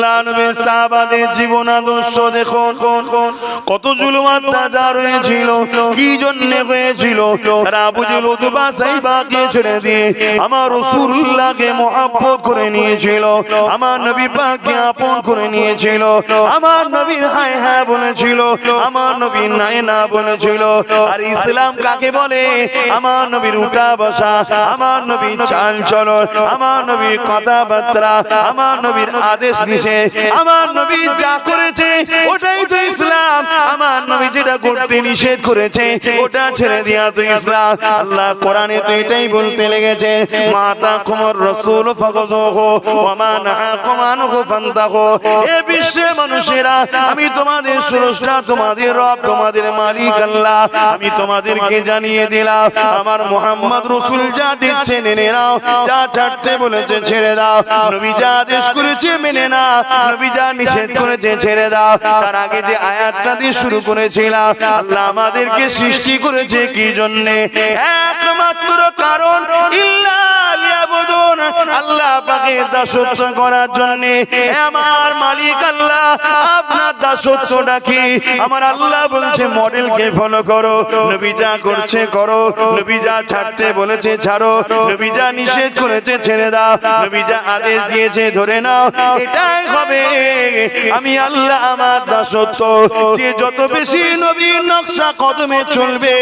আল্লাহ নবীর সাহাবাদের জীবন আদর্শ দেখুন, কত জুলুম অত্যাচার হয়েছিল, কি জন্য হয়েছিল? তারা আবু জেহেল উতবা সাইবাকে ছেড়ে দিয়ে আমার রাসূলুল্লাহকে মুহাব্বত করে নিয়েছিল, আমার নবী পাককে আপন করে নিয়েছিল, আমার নবীর হায় হ্যাঁ বলেছিল, আমার নবীর নাই না বলেছিল। আর ইসলাম কাকে বলে? আমার নবীর উঠা বসা, আমার নবীর চাল চলন, আমার নবীর কথাবার্তা, আমার নবীর আদেশ নিষেধ, আমার নবী যা করেছে ওটাই তো ইসলাম। আমার নবী যেটা করতে নিষেধ করেছে ওটা ছেড়ে দিয়া তো ইসলাম। আল্লাহ কোরআনে তো এটাই বলতে লেগেছে, মাতা কুমর রাসূল ফাগযুহু ওয়া মা নাহাকুম আনহু ফান্তাহু। এ বিশ্বের মানুষেরা, আমি তোমাদের স্রষ্টা, তোমাদের রব, তোমাদের মালিক আল্লাহ। আমি তোমাদেরকে জানিয়ে দিলাম, আমার মুহাম্মদ রাসূল যা দিচ্ছে মেনে নাও, যা ছাড়তে বলেছে ছেড়ে দাও। নবী যা আদেশ করেছে মেনে নাও, নবী যা নিষেধ করেছে ছেড়ে দাও। তার আগে যে আয়াতটা দিয়ে শুরু করেছিলাম, আল্লাহ আমাদেরকে সৃষ্টি করেছে কি জন্য? একমাত্র কারণ, ইল্লা লিয়াবুদুন, আল্লাহ পাকের দাসত্ব করার জন্য। আমার মালিক আল্লাহ, আপনার দাসত্বটা কি? আমার আল্লাহ বলছে মডেলকে ফলো করো, নবী যা করছে করো, নবী যা ছাড়তে বলেছে ছাড়ো, নবী যা নিষেধ করেছে ছেড়ে দাও, নবী যা আদেশ দিয়েছে ধরে নাও। এটাই হবে আমি আল্লাহ আমার দাসত্ব। যে যত বেশি নবীর নকশা কদমে চলবে,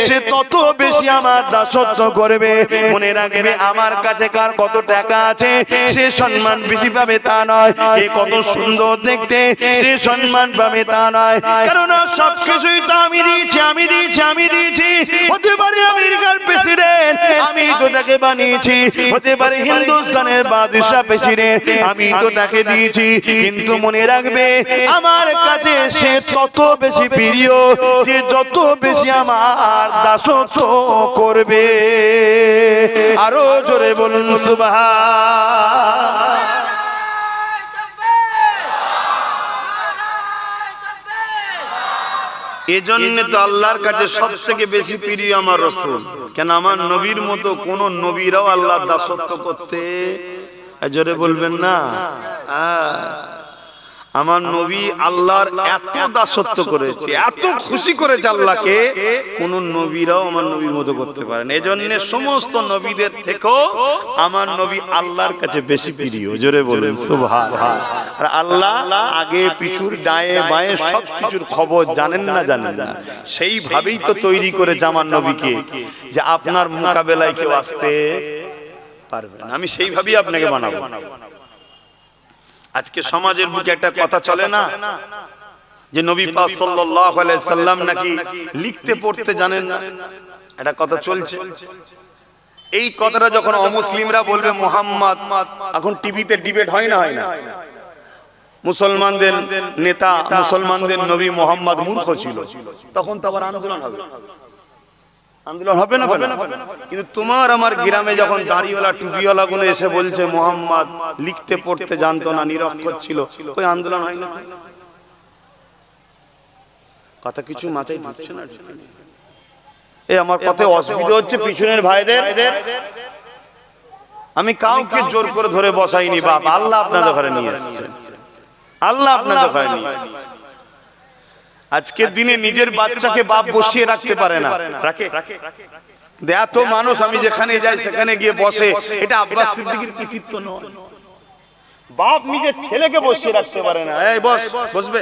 সে তত বেশি আমার দাসত্ব করবে। মনে রাখবে, আমার কাছে কার কত টাকা আছে সে সম্মান বেশি পাবে তা নয়, কে কত সুন্দর দেখতে সে সম্মান পাবে তা নয়। কারণ সবকিছুই তো আমি দিয়েছি, আমি দিয়েছি, আমি দিয়েছি। হতে পারে আমেরিকার প্রেসিডেন্ট, আমি তো তাকে বানিয়েছি। হতে পারে হিন্দুস্তানের বাদশা প্রেসিডেন্ট, আমি তো তাকে দিয়েছি। কিন্তু মনে রাখবে, আমার কাছে সে তত বেশি প্রিয় যে যত বেশি আমার দাসত্ব করবে। আরো জোরে বলুন সুবহান। এজন্য তো আল্লাহর কাছে সবথেকে বেশি প্রিয় আমার রাসূল। কেন? আমার নবীর মতো কোন নবীরাও আল্লাহর দাসত্ব করতে, জোরে বলবেন না, আমার নবী আল্লাহর এত দাসত্ব করেছে, এত খুশি করেছে আল্লাহকে, কোন নবীরাও আমার নবীর মতো করতে পারে না। এজন্য সমস্ত নবীদের থেকেও আমার নবী আল্লাহর কাছে বেশি প্রিয়। জোরে বলেন সুবহান। আর আল্লাহ আগে পিছুর ডায়ে বায়ে সব কিছুর খবর জানেন না, জানেন না, সেইভাবেই তো তৈরি করেছে আমার নবীকে যে আপনার মোকাবেলায় কেউ আসতে পারবে না। আমি সেইভাবেই আপনাকে বানাবো। আজকে সমাজের বুকে একটা কথা চলে না যে নবী পাক সাল্লাল্লাহু আলাইহি সাল্লাম নাকি লিখতে পড়তে জানেন না, এটা কথা চলছে। এই কথাটা যখন অমুসলিমরা বলবে মুহাম্মদ, এখন টিভিতে ডিবেট হয় না, হয় না, মুসলমানদের নেতা, মুসলমানদের নবী মুহাম্মদ মূর্খ ছিল, তখন তো আবার আন্দোলন হবে। আন্দোলন হবে না? কিন্তু তোমার আমার গ্রামে যখন দাড়িওয়ালা টুপিওয়ালা গুলো এসে বলছে মুহাম্মদ লিখতে পড়তে জানতো না, নিরক্ষর ছিল, ওই আন্দোলন হয় না? কথা কিছু মাথায় ঢুকছে না। এই আমার কথায় অসুবিধা হচ্ছে পিছনের ভাইদের। আমি কাউকে জোর করে ধরে বসাইনি, বাপ আল্লাহ আপনাদের ঘরে নিয়ে এসেছেন, আল্লাহ আপনাদের ঘরে নিয়ে এসেছেন। আজকের দিনে নিজের বাচ্চাকে বাপ বসিয়ে রাখতে পারে না, রাখে? এত মানুষ আমি যেখানে যাই সেখানে গিয়ে বসে, এটা আব্বাস সিদ্দিকীর কৃতিত্ব নয়। বাপ নিজের ছেলেকে বসিয়ে রাখতে পারে না, এই বস, বসবে,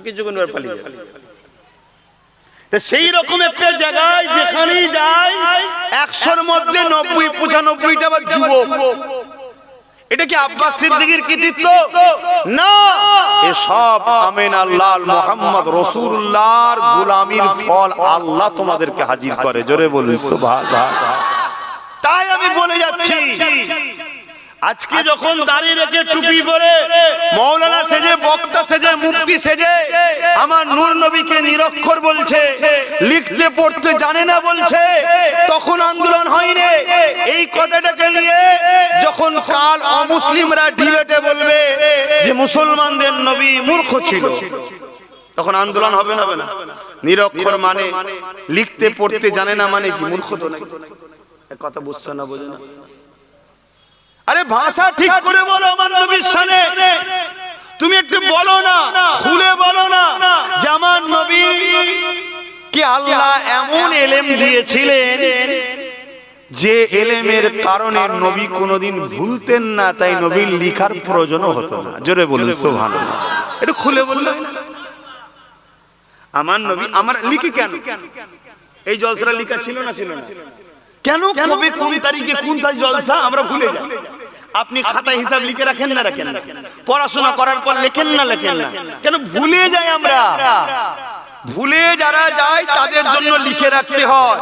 কিছুক্ষণ পর পালিয়ে যাবে। সেই রকম একটা জায়গায় যেখানেই যায় 100-র মধ্যে 90-95টা বা যুবক। এটা কি আব্বাস সিদ্দিকীর কৃতিত্ব? না, এসব আমিন আল্লাহ মুহাম্মদ রাসূলুল্লাহর গোলামির ফল আল্লাহ তোমাদেরকে হাজির করে। জোরে বলুন সুবহানাল্লাহ। তাই আমি বলে যাচ্ছি, আজকে যখন দাড়ি রেখে টুপি পরে মাওলানা সেজে, বক্তা সেজে, মুফতি সেজে আমার নূর নবীকে নিরক্ষর বলছে, লিখতে পড়তে জানে না বলছে, তখন আন্দোলন হয়নি। এই কথাটাকে নিয়ে যখন কাল অমুসলিমরা ডিবেটে বলবে যে মুসলমানদের নবী মূর্খ ছিল, তখন আন্দোলন হবে না? নিরক্ষর মানে লিখতে পড়তে জানে না মানে কি মূর্খ তো নাকি? কথা বুঝছো না, বোঝো না? আরে ভাষা ঠিক করে বলো আমার নবীর শানে, আল্লাহ এমন ইলম দিয়েছিলেন যে ইলমের কারণে নবী কোনোদিন ভুলতেন না, তাই নবীর লেখার প্রয়োজনও হতো না। জোরে বলুন সুবহানাল্লাহ। একটু খুলে বললেন আমার নবী আমার লিখি কেন? এই জলসাটা লেখা ছিল না ছিল না? কেন কবে কোন তারিখে কোন তারিখ জলসা আমরা ভুলে যাই। আপনি খাতায় হিসাব লিখে রাখেন না রাখেন না? পড়াশোনা করার পর লেখেন না লেখেন না? কেন ভুলে যাই আমরা? ভুলে যারা যায় তাদের জন্য লিখে রাখতে হয়।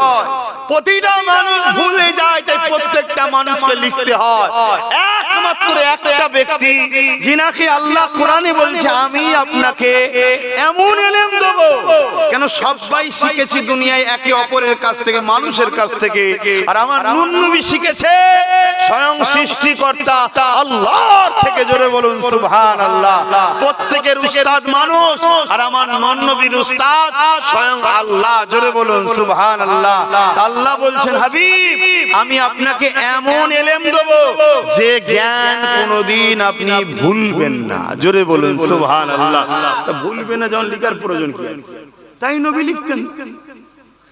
প্রতিটা মানুষ ভুলে যায়, তাই প্রত্যেকটা মানুষকে লিখতে হয়। একমাত্র একটা ব্যক্তি যিনাকে আল্লাহ কোরআনে বলছে আমি আপনাকে এমন ইলম দেব, কেন সবাই শিখেছি দুনিয়ায় একে অপরের কাছ থেকে, মানুষের কাছ থেকে, আর আমার নূর নবী শিখেছে স্বয়ং সৃষ্টিকর্তা আল্লাহর থেকে। জোরে বলুন সুবহানাল্লাহ। প্রত্যেকের উস্তাদ মানুষ, আর আমার নূর নবীর উস্তাদ স্বয়ং আল্লাহ। জোরে বলুন সুবহানাল্লাহ। আল্লাহ বলছেন হাবিব আমি আপনাকে এমন ইলম দেব যে জ্ঞান কোনদিন আপনি ভুলবেন না। জোরে বলুন সুবহানাল্লাহ। তা ভুলবেন না যখন লিখার প্রয়োজন কি? তাই নবী লিখতেন,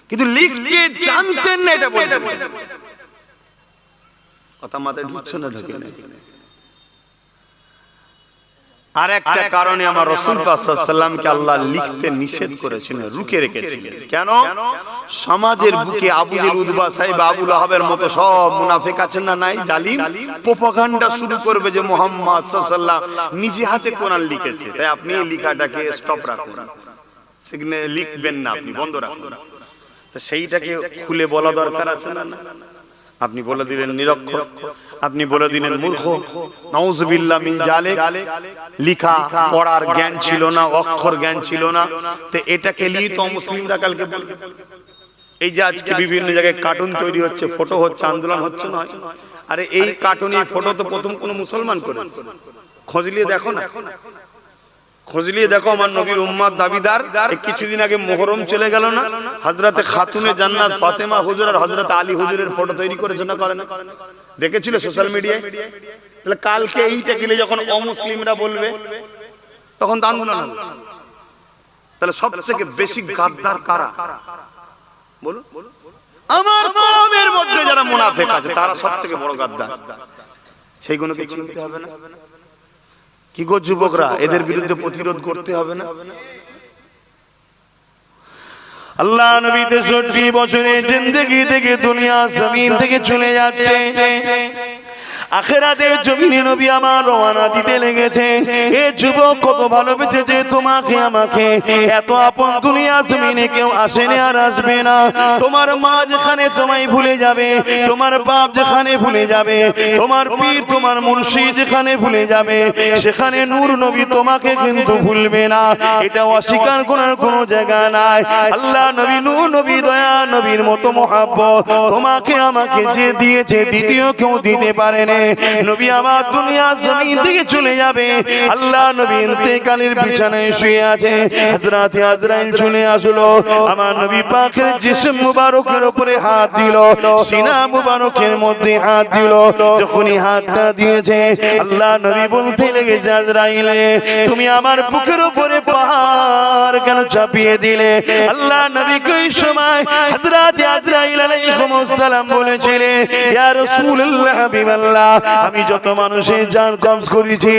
কিন্তু লিখতে জানতেন না, এটা বলতেন। কথা মাথায় ঢুকছে না? ঢুকে না? আর একটা কারণে আমার রাসূল পাক সাল্লাল্লাহু আলাইহি ওয়াসাল্লামকে আল্লাহ লিখতে নিষেধ করেছিলেন, রুকে রেখেছিলেন। কেন? সমাজের বুকে আবু জেল, উতবা, সাইবা, আবু লাহাবের মতো সব মুনাফিক আছেন না নাই, জালিম, প্রোপাগান্ডা শুরু করবে যে মুহাম্মদ সাল্লাল্লাহু আলাইহি ওয়াসাল্লাম নিজে হাতে কোরআন লিখেছে, তাই আপনি এই লেখাটাকে স্টপ রাখুন, সেখানে লিখবেন না, আপনি বন্ধ রাখুন। তো সেইটাকে খুলে বলা দরকার আছে না? আপনি বলে দিলেন নিরক্ষর, আপনি বলে দিলেন মূর্খ, নাউযুবিল্লাহ মিন জালিক। লেখা পড়ার জ্ঞান ছিল না, অক্ষর জ্ঞান ছিল না, তো এটাকে নিয়ে তো মুসলিমরা কালকে বলবে। এই যে আজকে বিভিন্ন জায়গায় কার্টুন তৈরি হচ্ছে, ফটো হচ্ছে, আন্দোলন হচ্ছে না? আরে এই কার্টুনি ফটো তো প্রথম কোন মুসলমান করে? খোঁজ নিয়ে দেখো না, খোঁজ নিয়ে দেখো। আমার নবীর উম্মত দাবিদার কিছুদিন আগে মুহররম চলে গেল না, হযরতে খাতুনে জান্নাত ফাতেমা হুজুর আর হযরত আলী হুজুরের ফটো তৈরি করেছে না, করে না? দেখেছিল সোশ্যাল মিডিয়ায়? তাহলে কালকে এইটা গেলে যখন অমুসলিমরা বলবে তখন তো আন্দোলন হবে। তাহলে সবথেকে বেশি গাদ্দার কারা বলুন? আমার কওমের মধ্যে যারা মুনাফিক আছে তারা সবথেকে বড় গাদ্দার। সেইগুলোকে চিনতে হবে না? কি গো যুবকরা, এদের বিরুদ্ধে প্রতিরোধ করতে হবে না? আল্লাহ নবী 63 বছরের জিন্দেগি থেকে দুনিয়া জমিন থেকে চলে যাচ্ছে, আখিরাতের জমিনে নবী আমার রওনা দিতে লেগেছে। এ যুবক কত ভালোবেসেছে তোমাকে আমাকে, এত আপন দুনিয়া জমিনে কেউ আসেনি আর আসবে না। তোমার মা যেখানে তোমায় ভুলে যাবে, তোমার বাপ যেখানে ভুলে যাবে, তোমার পীর তোমার মুর্শিদ যেখানে ভুলে যাবে, সেখানে নূর নবী তোমাকে কিন্তু ভুলবে না। এটা অস্বীকার করার কোনো জায়গা নাই। আল্লাহ নবী নূর নবী দয়া নবীর মতো মহব্বত তোমাকে আমাকে যে দিয়েছে দ্বিতীয় কেউ দিতে পারেনি। নবী আমার দুনিয়া জমিন থেকে চলে যাবে, আল্লাহ নবী ইন্তেকালের বিছানায় শুয়ে আছে, হযরত আজরাইল চলে আসলো, আমার নবী পাকের জিসম মুবারকের উপরে হাত দিল, সিনা মুবারকের মধ্যে হাত দিল। যখনই হাতটা দিয়েছে আল্লাহ নবী বলতে লেগেছে আজরাইল তুমি আমার বুকের উপরে পাহাড় কেন চাপিয়ে দিলে? আল্লাহ নবী কই সময় হযরত আজরাইল আলাইহিস সালাম বলেছিলেন ইয়া রাসূলুল্লাহ হাবিবাল্লাহ আমি যত মানুষের জান কবজ করেছি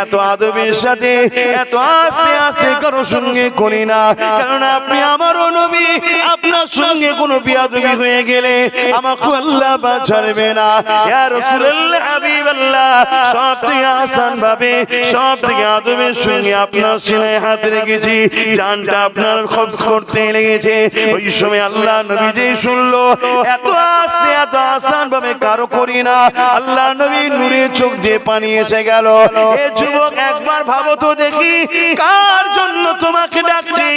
এত আদবের সাথে এত আস্তে আস্তে কারো সঙ্গে করি না, কারণ আপনি আমারও নবী, আপনার সঙ্গে কোনো বিয়াদবি হয়ে গেলে আমাকে আল্লাহ বাঁচাবে না। ইয়া রাসূলুল্লাহ হাবিবাল্লাহ সব থেকে আসান ভাবে সব থেকে আদবের সঙ্গে আপনার সিনায় হাত রেখেছি, জানটা আপনার কবজ করতে লেগেছে। ওই সময় আল্লাহ নবী যে শুনলো এত আস্তে এত আসান ভাবে কারো করি না, আল্লাহ নবী নূরে চোখ দিয়ে পানি এসে গেল। এ যুবক একবার ভাবো তো দেখি, কার জন্য তোমাকে ডাকছি,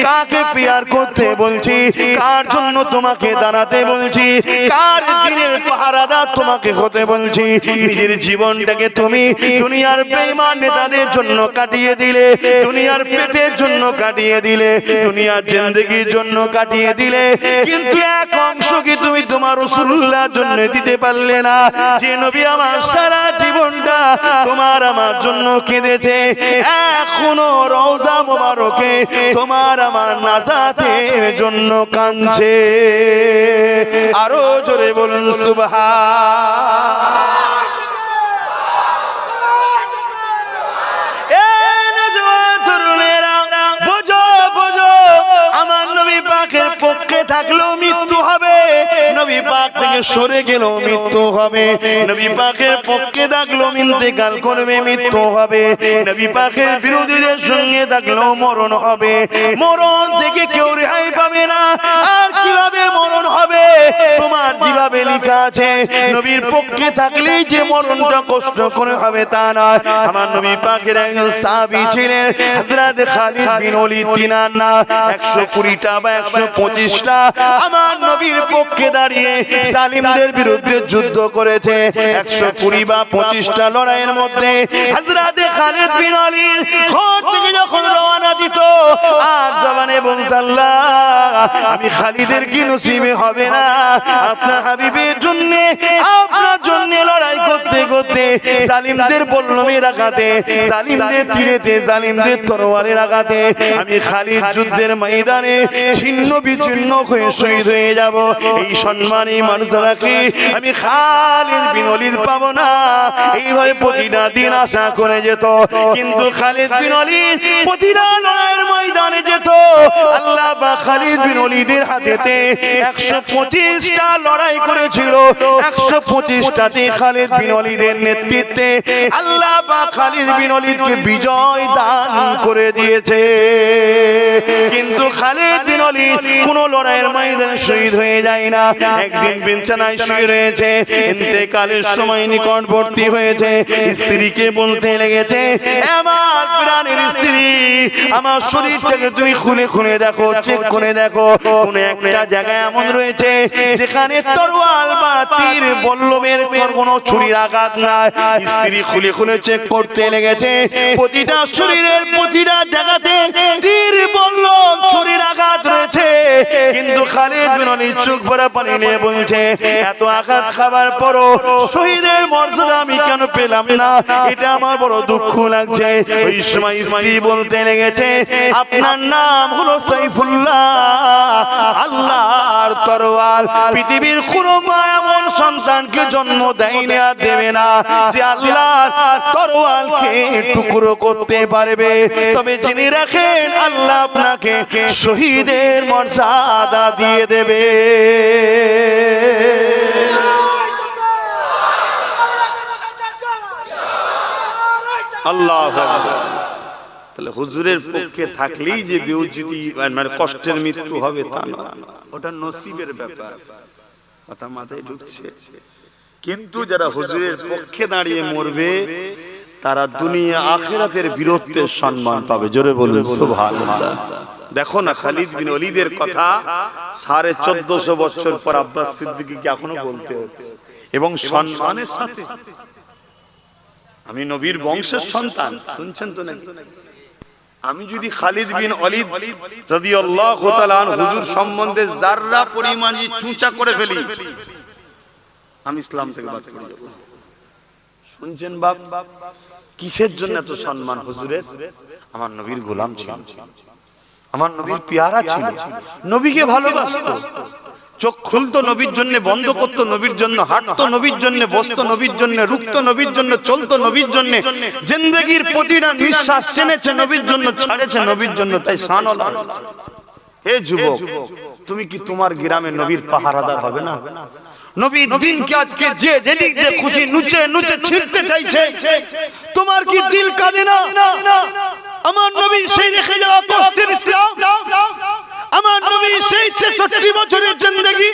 কাকে পিয়ার করতে বলছি, কার জন্য তোমাকে দাঁড়াতে বলছি, কার দিনের পাহারাদার তোমাকে হতে বলছি। নিজের জীবনটাকে তুমি দুনিয়ার বেঈমান নেতাদের জন্য কাটিয়ে দিলে, দুনিয়ার পেটের জন্য কাটিয়ে দিলে, দুনিয়ার জিন্দেগির জন্য কাটিয়ে দিলে, কিন্তু এক অংশ কি তুমি তোমার রাসূলুল্লাহর জন্য দিতে পারলে না? যে নবী আমার সারা জীবনটা তোমার আমার জন্য কেঁদেছে, রয়েছে, এখনো রওজা মোবারকে তোমার আমার নাজাতের জন্য কাঁদছে। আরো জোরে বলুন সুবহান। পক্ষে থাকলেও মৃত্যু হবে, নবী পাক থেকে সরে গেলেও মৃত্যু হবে। নবী পাকের পক্ষে থাকলেও ইন্তেকাল করবে, মৃত্যু হবে। নবী পাকের বিরোধীদের সঙ্গে থাকলেও মরণ হবে। মরণ থেকে কেউ রেহাই পাবে না। আর কিভাবে মরণ হবে? তোমার যেভাবে লেখা আছে নবীর পক্ষে থাকলেই যে মরণটা কষ্ট করে হবে তা নয়। আমার নবী পাকের একজন সাহাবী ছিলেন হযরত খালিদ বিন ওলীদ, তিনার নাম 120টা বা 125টা আমার নবীর পক্ষে দাঁড়িয়ে জালিমদের বিরুদ্ধে যুদ্ধ করেছে। 120 বা 25টা লড়াইয়ের মধ্যে হযরত খালিদ বিন ওলীদ ঘর থেকে যখন রওনা দিত আর জবানে বলতো, আল্লাহ আমি খালিদের কি নসিবে হবে না? আপনার হাবিবের জন্য, আপনার জন্য লড়াই করতে করতে জালিমদের বল্লমের আঘাতে, জালিমদের তীরেতে, জালিমদের তরবারের আঘাতে আমি খালিদ যুদ্ধের ময়দানে ছিন্ন বিচ্ছিন্ন হয়ে শহীদ হয়ে যাব। এই সম্মানী মর্যাদা কি আমি খালিদ বিন ওলীদ পাবো না? এইভাবে প্রতিটা দিন আশা করে যেত। কিন্তু খালিদ বিন ওলীদ প্রতিটা লড়াইয়ের ময়দানে যেত। আল্লাহ বা খালিদ বিন ওলীদের হাতেতে 125টা লড়াই করেছিল। 125টাতে খালিদ বিন ওলীদের নেতৃত্বে আল্লাহ বা খালিদ বিন ওলীদকে বিজয় দান করে দিয়েছে। কিন্তু খালিদ বিন ওলীদ কোন লড়াইয়ের ময়দানে শহীদ হয়ে যায় না। একদিন বিছানায় শুয়ে রয়েছে, ইন্তেকালের সময় নিকটবর্তী হয়েছে। স্ত্রীকে বলতে লেগেছে, আমার প্রাণের স্ত্রী, আমার শরীরটাকে তুমি খুলে খুলে দেখো, চেক করে দেখো, কোন একটা জায়গায় এমন রয়েছে যেখানে তরোয়াল বা তীর বল্লমের কোনো ছুরির আঘাত নাই। স্ত্রী খুলে খুলে চেক করতে লেগেছে, প্রতিটা শরীরের প্রতিটা জায়গাতে তীর বল্লম ছুরির আঘাত রয়েছে। কিন্তু খালিদ বিন ওলীদ চোখ ভরা পানি নিয়ে বলছে, এত আঘাত খাবার পরও শহীদের মর্যাদা আমি কেন পেলাম না? এটা আমার বড় দুঃখ লাগছে। ওই সময় স্ত্রী বলতে লেগেছে, আপনার নাম হলো সাইফুল্লাহ, আল্লাহর তরোয়াল। পৃথিবীর কোন মা এমন সন্তানকে জন্ম দেয়নি আর দেবে না যে আল্লাহর তরোয়ালকে টুকরো করতে পারবে। তবে জেনে রাখেন, আল্লাহ আপনাকে শহীদের মর্যাদা দিয়ে দেবে। আল্লাহু আকবার। তাহলে হুজুরের পক্ষে থাকলেই যে বেউজ্জতি মানে কষ্টের মৃত্যু হবে তা না, ওটা নসিবের ব্যাপার। কথা মাথায় ঢুকছে? কিন্তু যারা হুজুরের পক্ষে দাঁড়িয়ে মরবে তারা দুনিয়া আখিরাতের বীরত্বের সম্মান পাবে। জোরে বলুন সুবহানাল্লাহ। দেখো না খালিদ বিন ওলীদের কথা 1450 বছর পর আব্বাস সিদ্দিকীকে এখনো বলতে হচ্ছে এবং সম্মানের সাথে। আমি নবীর বংশের সন্তান, শুনছেন তো নাকি? আমি যদি খালিদ বিন ওলীদ রাদিয়াল্লাহু তাআলা আনহু হুজুর সম্বন্ধে যাররা পরিমাণ চুঁচা করে ফেলি, আমি ইসলাম থেকে বাদ পড়ে যাব। শুনছেন বাপ? কিসের জন্য এত সম্মান হুজুরের? আমার নবীর গোলাম ছিল, আমার নবীর পেয়ারা ছিল, নবীকে ভালোবাসতো। চোখ খুলতো নবীর জন্য, বন্ধ করতো নবীর জন্য, হাঁটতো নবীর জন্য, বসতো নবীর জন্য, রুখতো নবীর জন্য, চলতো নবীর জন্য, জিন্দেগীর প্রতিটা নিঃশ্বাস টেনেছে নবীর জন্য, ছাড়েছে নবীর জন্য। তাই শানওয়ালা। হে যুবক, তুমি কি তোমার গ্রামে নবীর পাহারাদার হবে না? নবীর দিনকে আজকে যে যেদিক দিয়ে খুশি নুচে নুচে ছিঁড়তে চাইছে, তোমার কি দিল কাঁদে না? আমার নবী সেই রেখে যাওয়া কষ্টের ইসলাম, আমার নবী সেই 66 বছরের জিন্দেগি,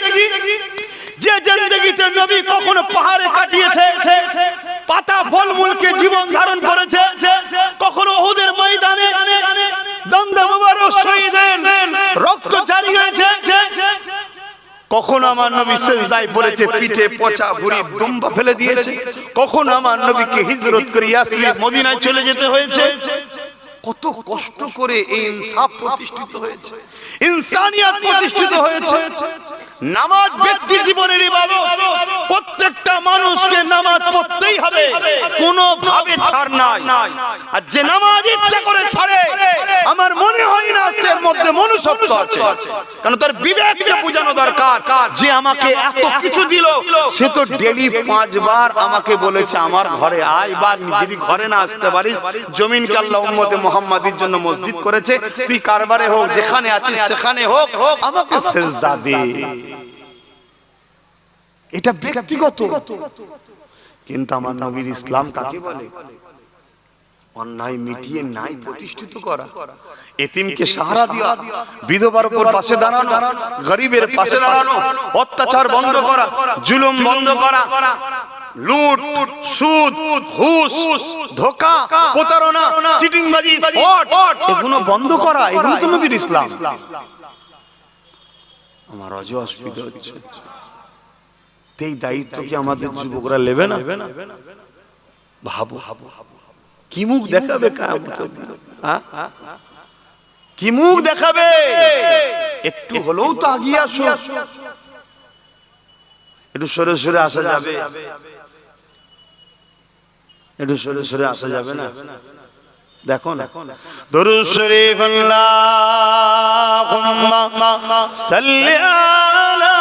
যে জিন্দেগিতে নবী কখনো পাহাড়ে কাটিয়েছে, পাতা ফলমূলকে জীবন ধারণ করেছে, কখনো উহুদের ময়দানে দন্দা মুবারক শহীদের রক্ত জারি হয়েছে, কখনো আমার নবী সিজদায় পড়েছে, পিঠে পচা ভুঁড়ি দুম্বা ফেলে দিয়েছে, কখনো আমার নবীকে হিজরত করে ইয়াসরিব মদিনায় চলে যেতে হয়েছে। কত কষ্ট করে এই ইনসাফ প্রতিষ্ঠিত হয়েছে, ইনসানিয়ত প্রতিষ্ঠিত হয়েছে। নামাজ ব্যক্তি জীবনের ইবাদত। প্রত্যেকটা মানুষকে নামাজ পড়তেই হবে, কোনো ভাবে ছাড় নাই। আর যে নামাজ ইচ্ছা করে ছাড়ে, আমার মনে হয় না এর মধ্যে মনুষ্যত্ব আছে। কারণ তার বিবেককে বোঝানো দরকার যে আমাকে এত কিছু দিল, সে তো ডেইলি 5 বার আমাকে বলেছে আমার ঘরে আয়, বা যদি ঘরে না আসতে পারিস, জমিনকে আল্লাহ উম্মতে মুহাম্মাদির জন্য মসজিদ করেছে, তুই কারবারে হোক, যেখানে আছিস সেখানে হোক, আমাকে সিজদা দে। এটা ব্যক্তিগত। কিন্তু আমার নবীর ইসলাম কাকে বলে? অন্যায় মিটিয়ে ন্যায় প্রতিষ্ঠিত করা, এতিমকে সাহারা দেওয়া, বিধবার উপর পাশে দাঁড়ানো, গরিবের পাশে দাঁড়ানো, অত্যাচার বন্ধ করা, জুলুম বন্ধ করা, লুট, সুদ, ঘুষ, ধোঁকা, প্রতারণা, চিটিংবাজি, ফ্রড, এগুলো বন্ধ করা, এগুলো তো নবীর ইসলাম। আমার অজু অসুবিধা হচ্ছে, এই দায়িত্ব কি আমাদের যুবকরা নেবে না? ভাবো, কি মুখ দেখাবে কিয়ামতের দিন? কি মুখ দেখাবে? একটু হলেও তো আগিয়ে আসো, একটু সরে সরে আসা যাবে, একটু সরে সরে আসা যাবে না? দেখো না, দরুদ শরীফ আল্লাহুম্মা সাল্লি আলা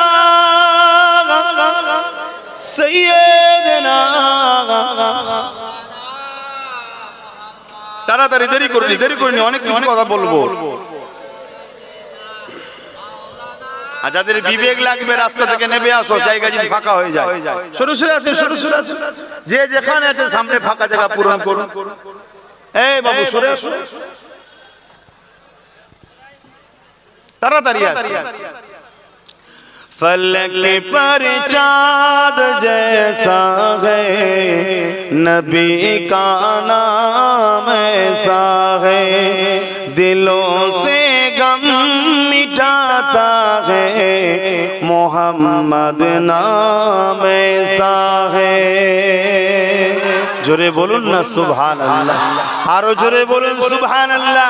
সাইয়্যিদিনা। তাড়াতাড়ি, দেরি করিনি, অনেক কিছু কথা বলবো। আর যাদের বিবেক লাগবে রাস্তা থেকে নেমে আসো, জায়গা যদি ফাঁকা হয়ে যায়, সরে সরে আসে, সরে সরে আসে, যে যেখানে আছে সামনে ফাঁকা জায়গা পূরণ করুন। এই বাবু সরে আসো, তাড়াতাড়ি আসো। फलक पर चाँद जैसा है, नबी का नाम ऐसा है, दिलों से गम मिटाता है, मोहम्मद नाम ऐसा है। जोरे बोलून ना सुभान अल्लाह, आरो जोरे बोलून सुभान अल्लाह।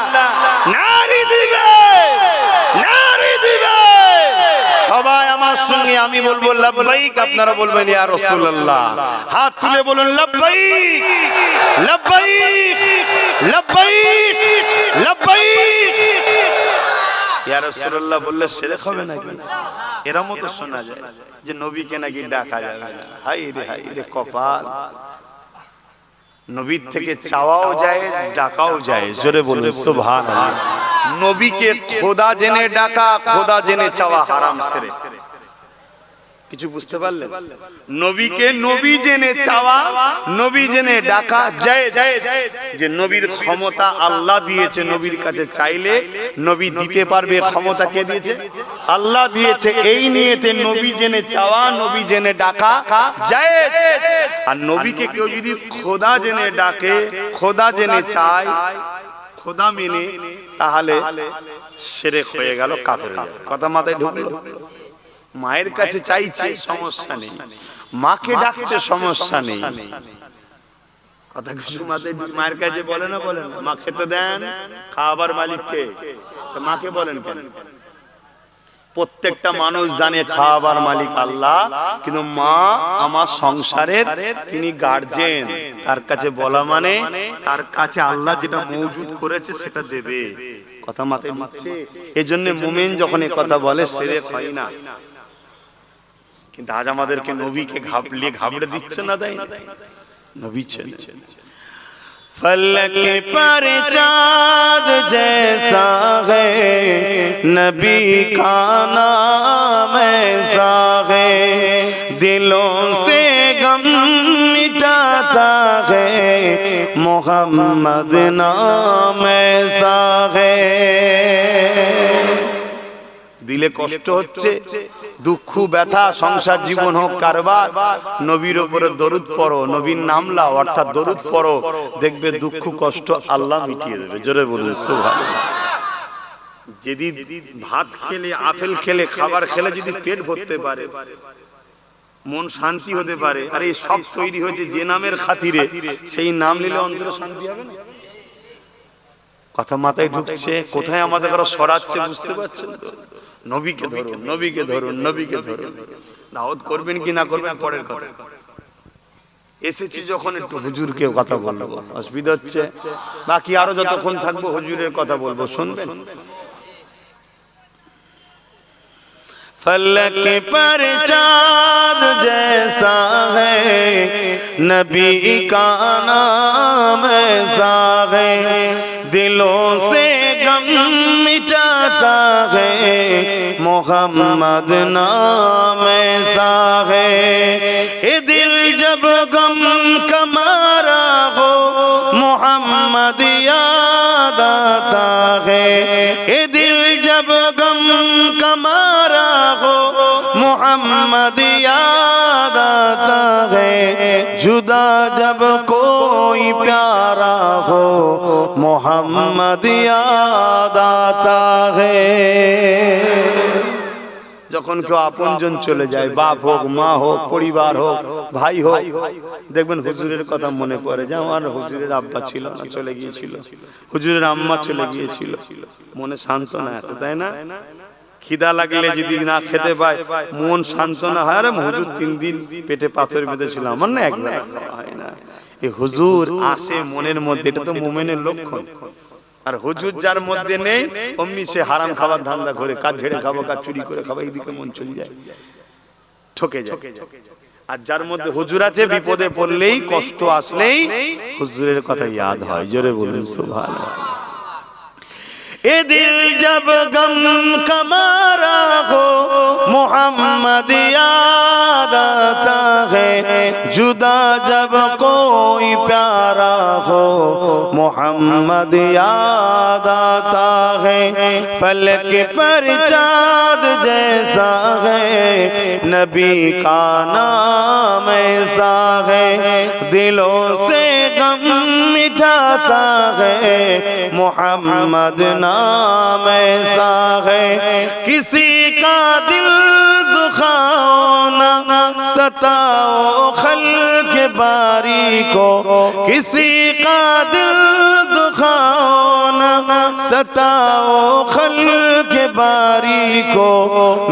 नारी दिबे, नारी दिबे। সবাই আমার সঙ্গে আমি বলবো লাব্বাইক, আপনারা বলবেন ইয়া রাসূলুল্লাহ। হাত তুলে বলুন লাব্বাইক, লাব্বাইক, লাব্বাইক, লাব্বাইক। ইয়া রাসূলুল্লাহ বললে শিরক হবে নাকি? এর মতো শোনা যায় যে নবীকে নাকি ডাকা যাবে না। হায় রে কপাল। নবীর থেকে চাওয়াও যায়, ডাকাও যায়। জোরে বলুন সুবহানাল্লাহ। নবীকে খোদা জেনে ডাকা, খোদা জেনে চাওয়া হারাম শিরক। কিছু বুঝতে পারলেন? নবীকে নবী জেনে চাওয়া, নবী জেনে ডাকা জায়েজ। যে নবীর ক্ষমতা আল্লাহ দিয়েছে, নবীর কাছে চাইলে নবী দিতে পারবে। ক্ষমতা কে দিয়েছে? আল্লাহ দিয়েছে। এই নিয়েতে নবী জেনে চাওয়া, নবী জেনে ডাকা জায়েজ। আর নবীকে কেউ যদি খোদা জেনে ডাকে, খোদা জেনে চায়, খোদা মেনে, তাহলে শিরক হয়ে গেল, কাফের হয়ে গেল। কথা মাথায় ঢুকলো? মায়ের কাছে চাইছে, সমস্যা নেই। মাকে ডাকছে, সমস্যা নেই। কথা কিছু মাথায়, মায়ের কাছে বলে না, বলেন মা খেতে দেন, খাবার মালিককে, মাকে বলেন কেন? প্রত্যেকটা মানুষ জানে খাবার মালিক আল্লাহ, কিন্তু মা আমার সংসারের তিনি গার্জেন। তার কাছে বলা মানে তার কাছে আল্লাহ যেটা মওজুদ করেছে সেটা দেবে। কথা মাথায় ঢুকছে? এজন্য মুমিন যখন এই কথা বলে শিরক হয় না। কিন্তু আজ আমাদেরকে নবীকে ঘাবড়ে দিচ্ছে না, দেয় না। নবী ছিলেন फलक पर चाँद जैसा है, नबी का नाम ऐसा है, दिलों से गम मिटाता है, मोहम्मद नाम ऐसा है। দিলে কষ্ট হচ্ছে, দুঃখ ব্যথা, সংসার জীবন হোক কারবার, নবীর উপরে দরুদ পড়ো, নবীর নাম লাও, অর্থাৎ দরুদ পড়ো, দেখবে দুঃখ কষ্ট আল্লাহ মিটিয়ে দেবে। জোরে বলবে সুবহানাল্লাহ। যদি ভাত খেলে, আপেল খেলে, খাবার খেলে যদি পেট ভরতে পারে, মন শান্তি হতে পারে, আর এই সব তৈরি হয়েছে যে নামের খাতিরে, সেই নাম নিলে অন্তরে শান্তি হবে না? কথা মাথায় ঢুকছে? কোথায় আমাদের কারো সরাচ্ছে বুঝতে পারছেন তো? নবীকে ধরুন, নবীকে ধরুন, নবীকে ধরুন। দাওয়াত করবেন কি না করবেন পরের কথা, এসেছি যখন একটু হুজুরকে কথা বলবো, অসুবিধা হচ্ছে? বাকি আরো যতক্ষণ থাকবো হুজুরের কথা বলবো, শুনবেন। फलक पर चाँद जैसा है नबी का नाम ऐसा है, दिलों से गम मिटाता है मोहम्मद नाम ऐसा है। ये दिल जब गम का मारा हो मोहम्मद याद आता है, ये दिल जब गम का मारा हो मोहम्मद याद आता है, जुदा जब कोई प्यारा हो मोहम्मद याद आता है। যখন কেউ আপনজন চলে যায়, বাপ হোক, মা হোক, পরিবার হোক, ভাই হোক, দেখবেন হুজুরের কথা মনে পড়ে যে আমার হুজুরের আব্বা ছিল না, চলে গিয়েছিল, হুজুরের আম্মা চলে গিয়েছিল, মনে সান্ত্বনা আছে, তাই না? খিদা লাগলে যদি না খেতে পায় মন সান্ত্বনা হয়, আরে হুজুর 3 দিন পেটে পাথর বেঁধেছিল, আমার না একবার হয় না। এই হুজুর আসে মনের মধ্যে, এটা তো মুমিনের লক্ষণ। আর হুজুর যার মধ্যে নেই অমনি সে হারাম খাবার ধান্দা করে, কাজ ঝেড়ে খাবো, কাজ চুরি করে খাবো, এইদিকে মন চলে যায়, ঠকে যায়। আর যার মধ্যে হুজুর আছে, বিপদে পড়লেই, কষ্ট আসলেই হুজুরের কথা ইয়াদ হয়। জোরে বলুন সুবহানাল্লাহ। ए दिल जब गम का मारा हो मोहम्मद याद आता है, जुदा जब कोई प्यारा हो मोहम्मद याद आता है, फलक पर चाँद जैसा है नबी का नाम ऐसा है, दिलों से गम मिटाता है मोहम्मद नाम ऐसा है। किसी का दिल दुखाओ ना सताओ खल्क बारी को, किसी का दिल दुखाओ ना सताओ खल्क बारी को,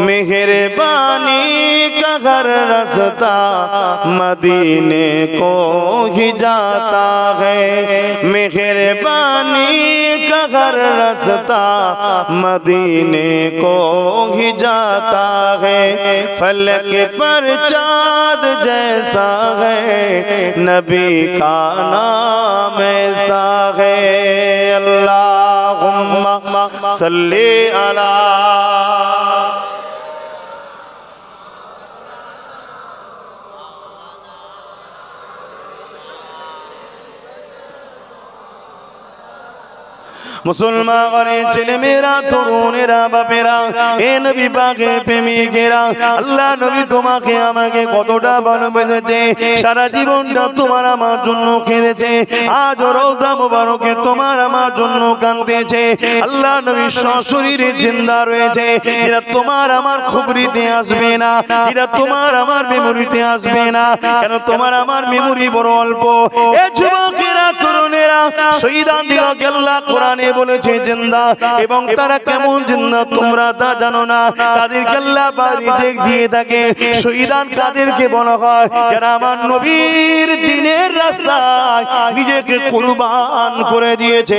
मेहरबानी का हर रास्ता मदीने को ही जाता है, मेहरबानी का हर रास्ता मदीने को ही जाता है, फलक पर चाँद जैसा है नबी का नाम ऐसा है। अल्लाहुम्मा सल्ली अला মুসলমান ঘরের ছেলে মেয়েরা, তরুণেরা, বাপেরা, এ নবী পাকের প্রেমিকেরা, আল্লাহ নবী তোমাকে আমাকে কতটা ভালোবেসেছে, সারা জীবনটা তোমার আমার জন্য কেঁদেছে, আজ রওজা মুবারকে তোমার আমার জন্য কাঁদতেছে। আল্লাহ নবী সশরীরে জিন্দা রয়েছে, এরা তোমার আমার খবরিতে আসবে না, এরা তোমার আমার মেমোরিতে আসবে না, কেন তোমার আমার মেমোরি বড় অল্প। এ যুবকেরা, তরুণেরা, শহীদানদিগকে আল্লাহ কোরআনে বলেছে জিন্দা, এবং তারা কেমন জিন্দা তোমরা তা জানো না, তাদেরকে আল্লাহ বাড়ি দিয়ে থাকে। শহীদান কাদেরকে বলা হয়? যারা আমার নবীর দ্বীনের রাস্তায় নিজেকে কুরবান করে দিয়েছে,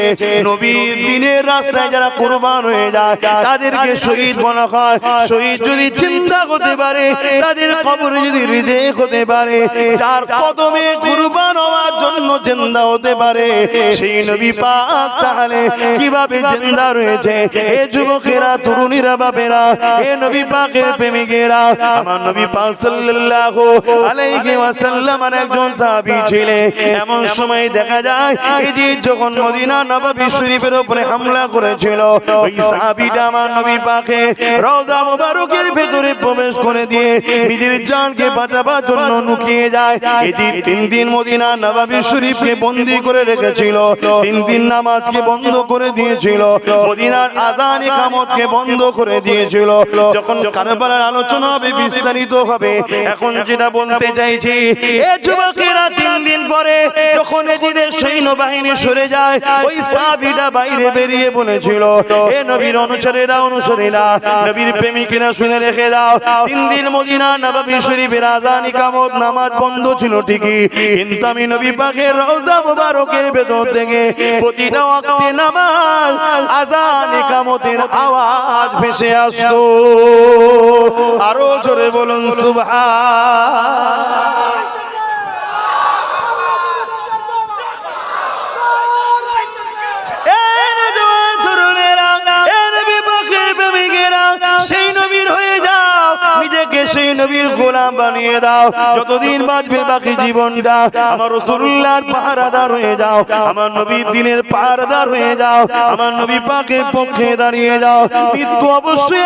নবীর দ্বীনের রাস্তায় যারা কুরবান হয়ে যায় তাদেরকে শহীদ বলা হয়। শহীদ যদি জিন্দা হতে পারে, তাদের কবরে যদি রিজেক হতে পারে, যার কদমে কুরবান হওয়ার জন্য জিন্দা হতে পারে, সেই নবী পাক তাহলে কিভাবে জিন্দা রয়েছে? এ যুবকেরা, তরুণীরা, বাপেরা, এ নবী পাকের প্রেমিকেরা, আমার নবী পাক সাল্লাল্লাহু আলাইহি ওয়াসাল্লাম একজন তাবী ছিলেন। এমন সময় দেখা যায়, এই যে যখন মদিনা নববী শরীফের উপরে হামলা করেছিল, ওই সাহাবীটা আমার নবী পাকের রওজা মুবারকের ভেতরে প্রবেশ করে দিয়ে নিজের জানকে বাঁচাবার জন্য লুকিয়ে যায়। এই যে 3 দিন মদিনা নববী শরীফকে বন্দী করে রেখেছিল, 3 দিন নামাজকে বন্ধ করে দিয়েছিল, মদিনার আযান ইকামতকে বন্ধ করে দিয়েছিল। যখন কারবালার আলোচনা হবে, বিস্তারিত হবে, এখন যেটা বলতে চাইছি, এই যুবকেরা 3 দিন পরে যখন এজিদের সৈন্যবাহিনী সরে যায়, ওই সাহাবীটা বাইরে বেরিয়ে বলেছিল, হে নবীর অনুসারীরা, নবীর প্রেমিকেরা শুনে রেখে দাও, 3 দিন মদিনা নববী শরীফের আযান ইকামত নামাজ বন্ধ ছিল ঠিকই, কিন্তু আমি নবী পাকের রওজা মুবারকের ভেতর থেকে প্রতিটা ওয়াক্তে নামাজ আযান ইকামতের আওয়াজ ভেসে আসতো। আরো জোরে বলুন সুবহান। সেই নবীর গোলাম বানিয়ে দাও, যতদিন বাঁচবে বাকি জীবনটা আমার রাসূলুল্লাহর পাহারাদার হয়ে যাও, আমার নবীর দ্বীনের পাহারাদার হয়ে যাও, আমার নবী পাকের পক্ষে দাঁড়িয়ে যাও। মৃত্যু অবশ্যই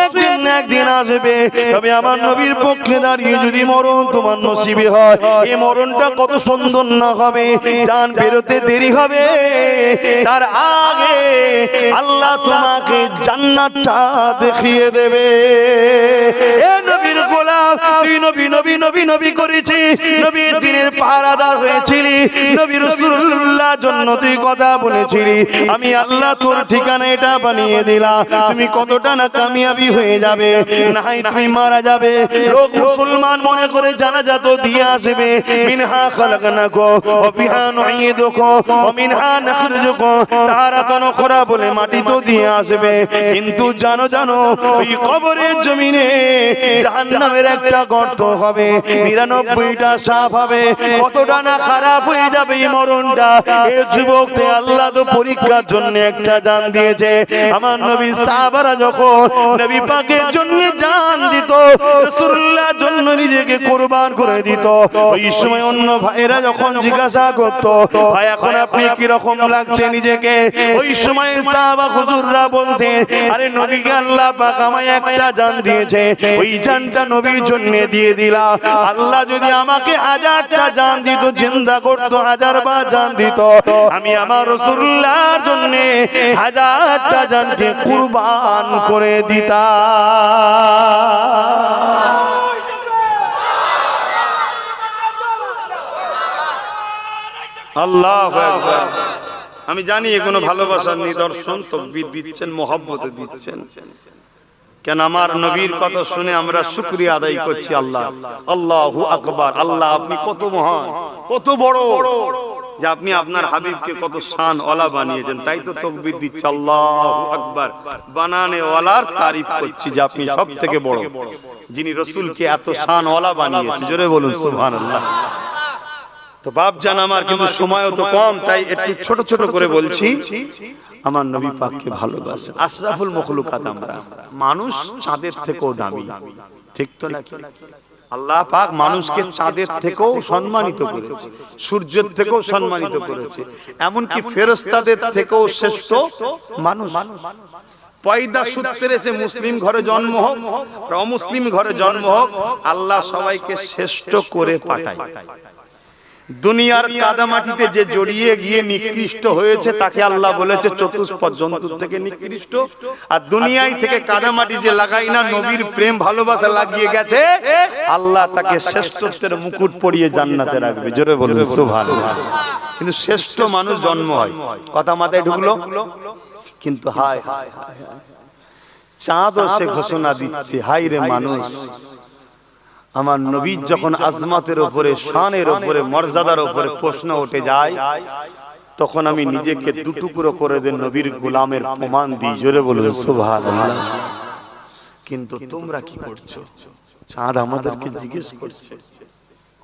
একদিন আসবে, তবে আমার নবীর পক্ষে দাঁড়িয়ে যদি মরণ তোমার নসিবে হয়, এই মরণটা কত সুন্দর না হবে। জান বেরোতে দেরি হবে, তার আগে আল্লাহ তোমাকে জান্নাতটা দেখিয়ে দেবে। এ নবীর গোলাম, তুই নবী করেছি, নবীর দ্বীনের পাহারাদার হয়েছিলি, নবী রাসূলুল্লাহ জন্য তুই কথা বলেছিলি, আমি আল্লাহ তোর ঠিকানা এটা বানিয়ে দিলাম। তুমি কতটা না কামিয়াবি হয়ে যাবে, নাই তুমি মারা যাবে। লোক মুসলমান মনে করে জানাজা তো দিয়ে আসবে, মিনহা খালাকনাকুম ওয়া ফিহা নুঈদুকুম ওয়া মিনহা নাখরুজুকুম তারাতান উখরা বলে মাটি তো দিয়ে আসবে, কিন্তু জানো ওই কবরের জমিনে জাহান্নামের একটা গর্ত হবে, 99টা সাপ হবে, কতটা না খারাপ হয়ে যাবে এই মরণটা। এই যুবককে আল্লাহ তো পরীক্ষার জন্য একটা জান দিয়েছে। আমার নবী সাহাবারা যখন নবী পাকের জন্য জান দিত, রাসূলুল্লাহর জন্য নিজেকে কুরবান করে দিত, ওই সময় অন্য ভাইরা যখন জিজ্ঞাসা করত, ভাই এখন আপনি কি রকম লাগছে নিজেকে, ওই সময় সাহাবা হুজুররা বলতেন, আরে নবীকে আল্লাহ পাক আমায় একটা জান দিয়েছে, ওই জানটা নবীর জন্য দিয়ে দিলা। আল্লাহ যদি আমাকে 1000টা জান দিত, জিন্দা করত, 1000 বার জান দিত, আমি আমার রাসূলুল্লাহর জন্য 1000টা জানকে কুরবান করে দিতাম। আল্লাহু আকবার। আমি জানি এগুলো ভালোবাসার নিদর্শন, তকবীর দিচ্ছেন, মহব্বতে দিচ্ছেন, কেন আমার নবীর কথা শুনে আমরা শুকরিয়া আদায় করছি। আল্লাহ, আল্লাহু আকবার। আল্লাহ আপনি কত মহান, কত বড়, যে আপনি আপনার হাবিবকে কত শান ওয়ালা বানিয়েছেন, তাই তো তাকবীর দিচ্ছি, আল্লাহু আকবার। বানানে ওয়ালার তারিফ করছি যে আপনি সবথেকে বড়, যিনি রাসূলকে এত শান ওয়ালা বানিয়েছেন। জোরে বলুন সুবহানাল্লাহ। তো বাপ জান আমার, কিন্তু সময়ও তো কম, তাই একটু ছোট ছোট করে বলছি। আমার নবী পাককে ভালোবাসে, আশরাফুল মখলুকাত আমরা, মানুষ চাঁদের থেকেও দামি, ঠিক তো নাকি? আল্লাহ পাক মানুষকে চাঁদের থেকেও সম্মানিত করেছে, সূর্যের থেকেও সম্মানিত করেছে, এমনকি ফেরেশতাদের থেকেও শ্রেষ্ঠ মানুষ। পয়দা সূত্রে সে মুসলিম ঘরে জন্ম হোক, অমুসলিম ঘরে জন্ম হোক, আল্লাহ সবাইকে শ্রেষ্ঠ করে পাঠায়। দুনিয়ার কাদামাটিতে যে জড়িয়ে গিয়ে নিকৃষ্ট হয়েছে, তাকে আল্লাহ বলেছে চতুষ্পদ জন্তু থেকে নিকৃষ্ট। আর দুনিয়ায় থেকে কাদামাটি যে লাগাই না, নবীর প্রেম ভালোবাসা লাগিয়ে গেছে, আল্লাহ তাকে শ্রেষ্ঠত্বের মুকুট পরিয়ে জান্নাতে রাখবে। জোরে বলুন সুবহানাল্লাহ। কিন্তু শ্রেষ্ঠ মানুষ জন্ম হয়, কথা মাথায় ঢুকলো? কিন্তু হায় হায় হায়, চাঁদও সে ঘোষণা দিচ্ছে, হায় রে মানুষ, আমার নবীর যখন আজমাতের উপরে, শানের উপরে, মর্যাদার উপরে প্রশ্ন উঠে যায়, তখন আমি নিজেকে দুটুকরো করে দেন নবীর গোলামের প্রমাণ দিই। জোরে বলুন সুবহানাল্লাহ। কিন্তু তোমরা কি করছো? চাঁদ আমাদেরকে জিজ্ঞেস করছে,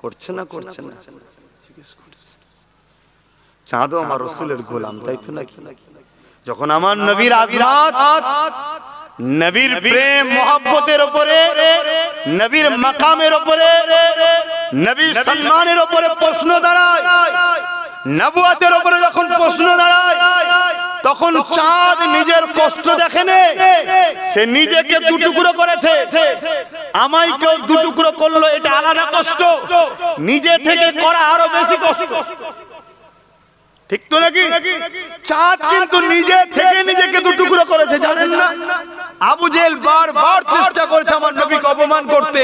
করছে না করছে না? জিজ্ঞেস করছে। চাঁদও আমার রাসূলের গোলাম, তাই তো নাকি? যখন আমার নবীর আজমাত, নবীর প্রেম মহব্বতের উপরে, নবীর মাকামের উপরে, নবীর সম্মানের উপরে প্রশ্ন দাঁড়ায়, নবুয়তের উপরে যখন প্রশ্ন দাঁড়ায়, তখন চাঁদ নিজের কষ্ট দেখেনে, সে নিজেকে দুটুকরো করেছে, আমায় কেউ দুটুকরো করলো, এটা আলাদা কষ্ট, নিজে থেকে করা আরো বেশি কষ্ট। ঠিক তো নাকি? চাঁদ কিন্তু নিজে থেকে নিজেকে দুটুকরো করেছে, জানেন না? আবু জেহেল বারবার চেষ্টা করেছে আমার নবীকে অপমান করতে,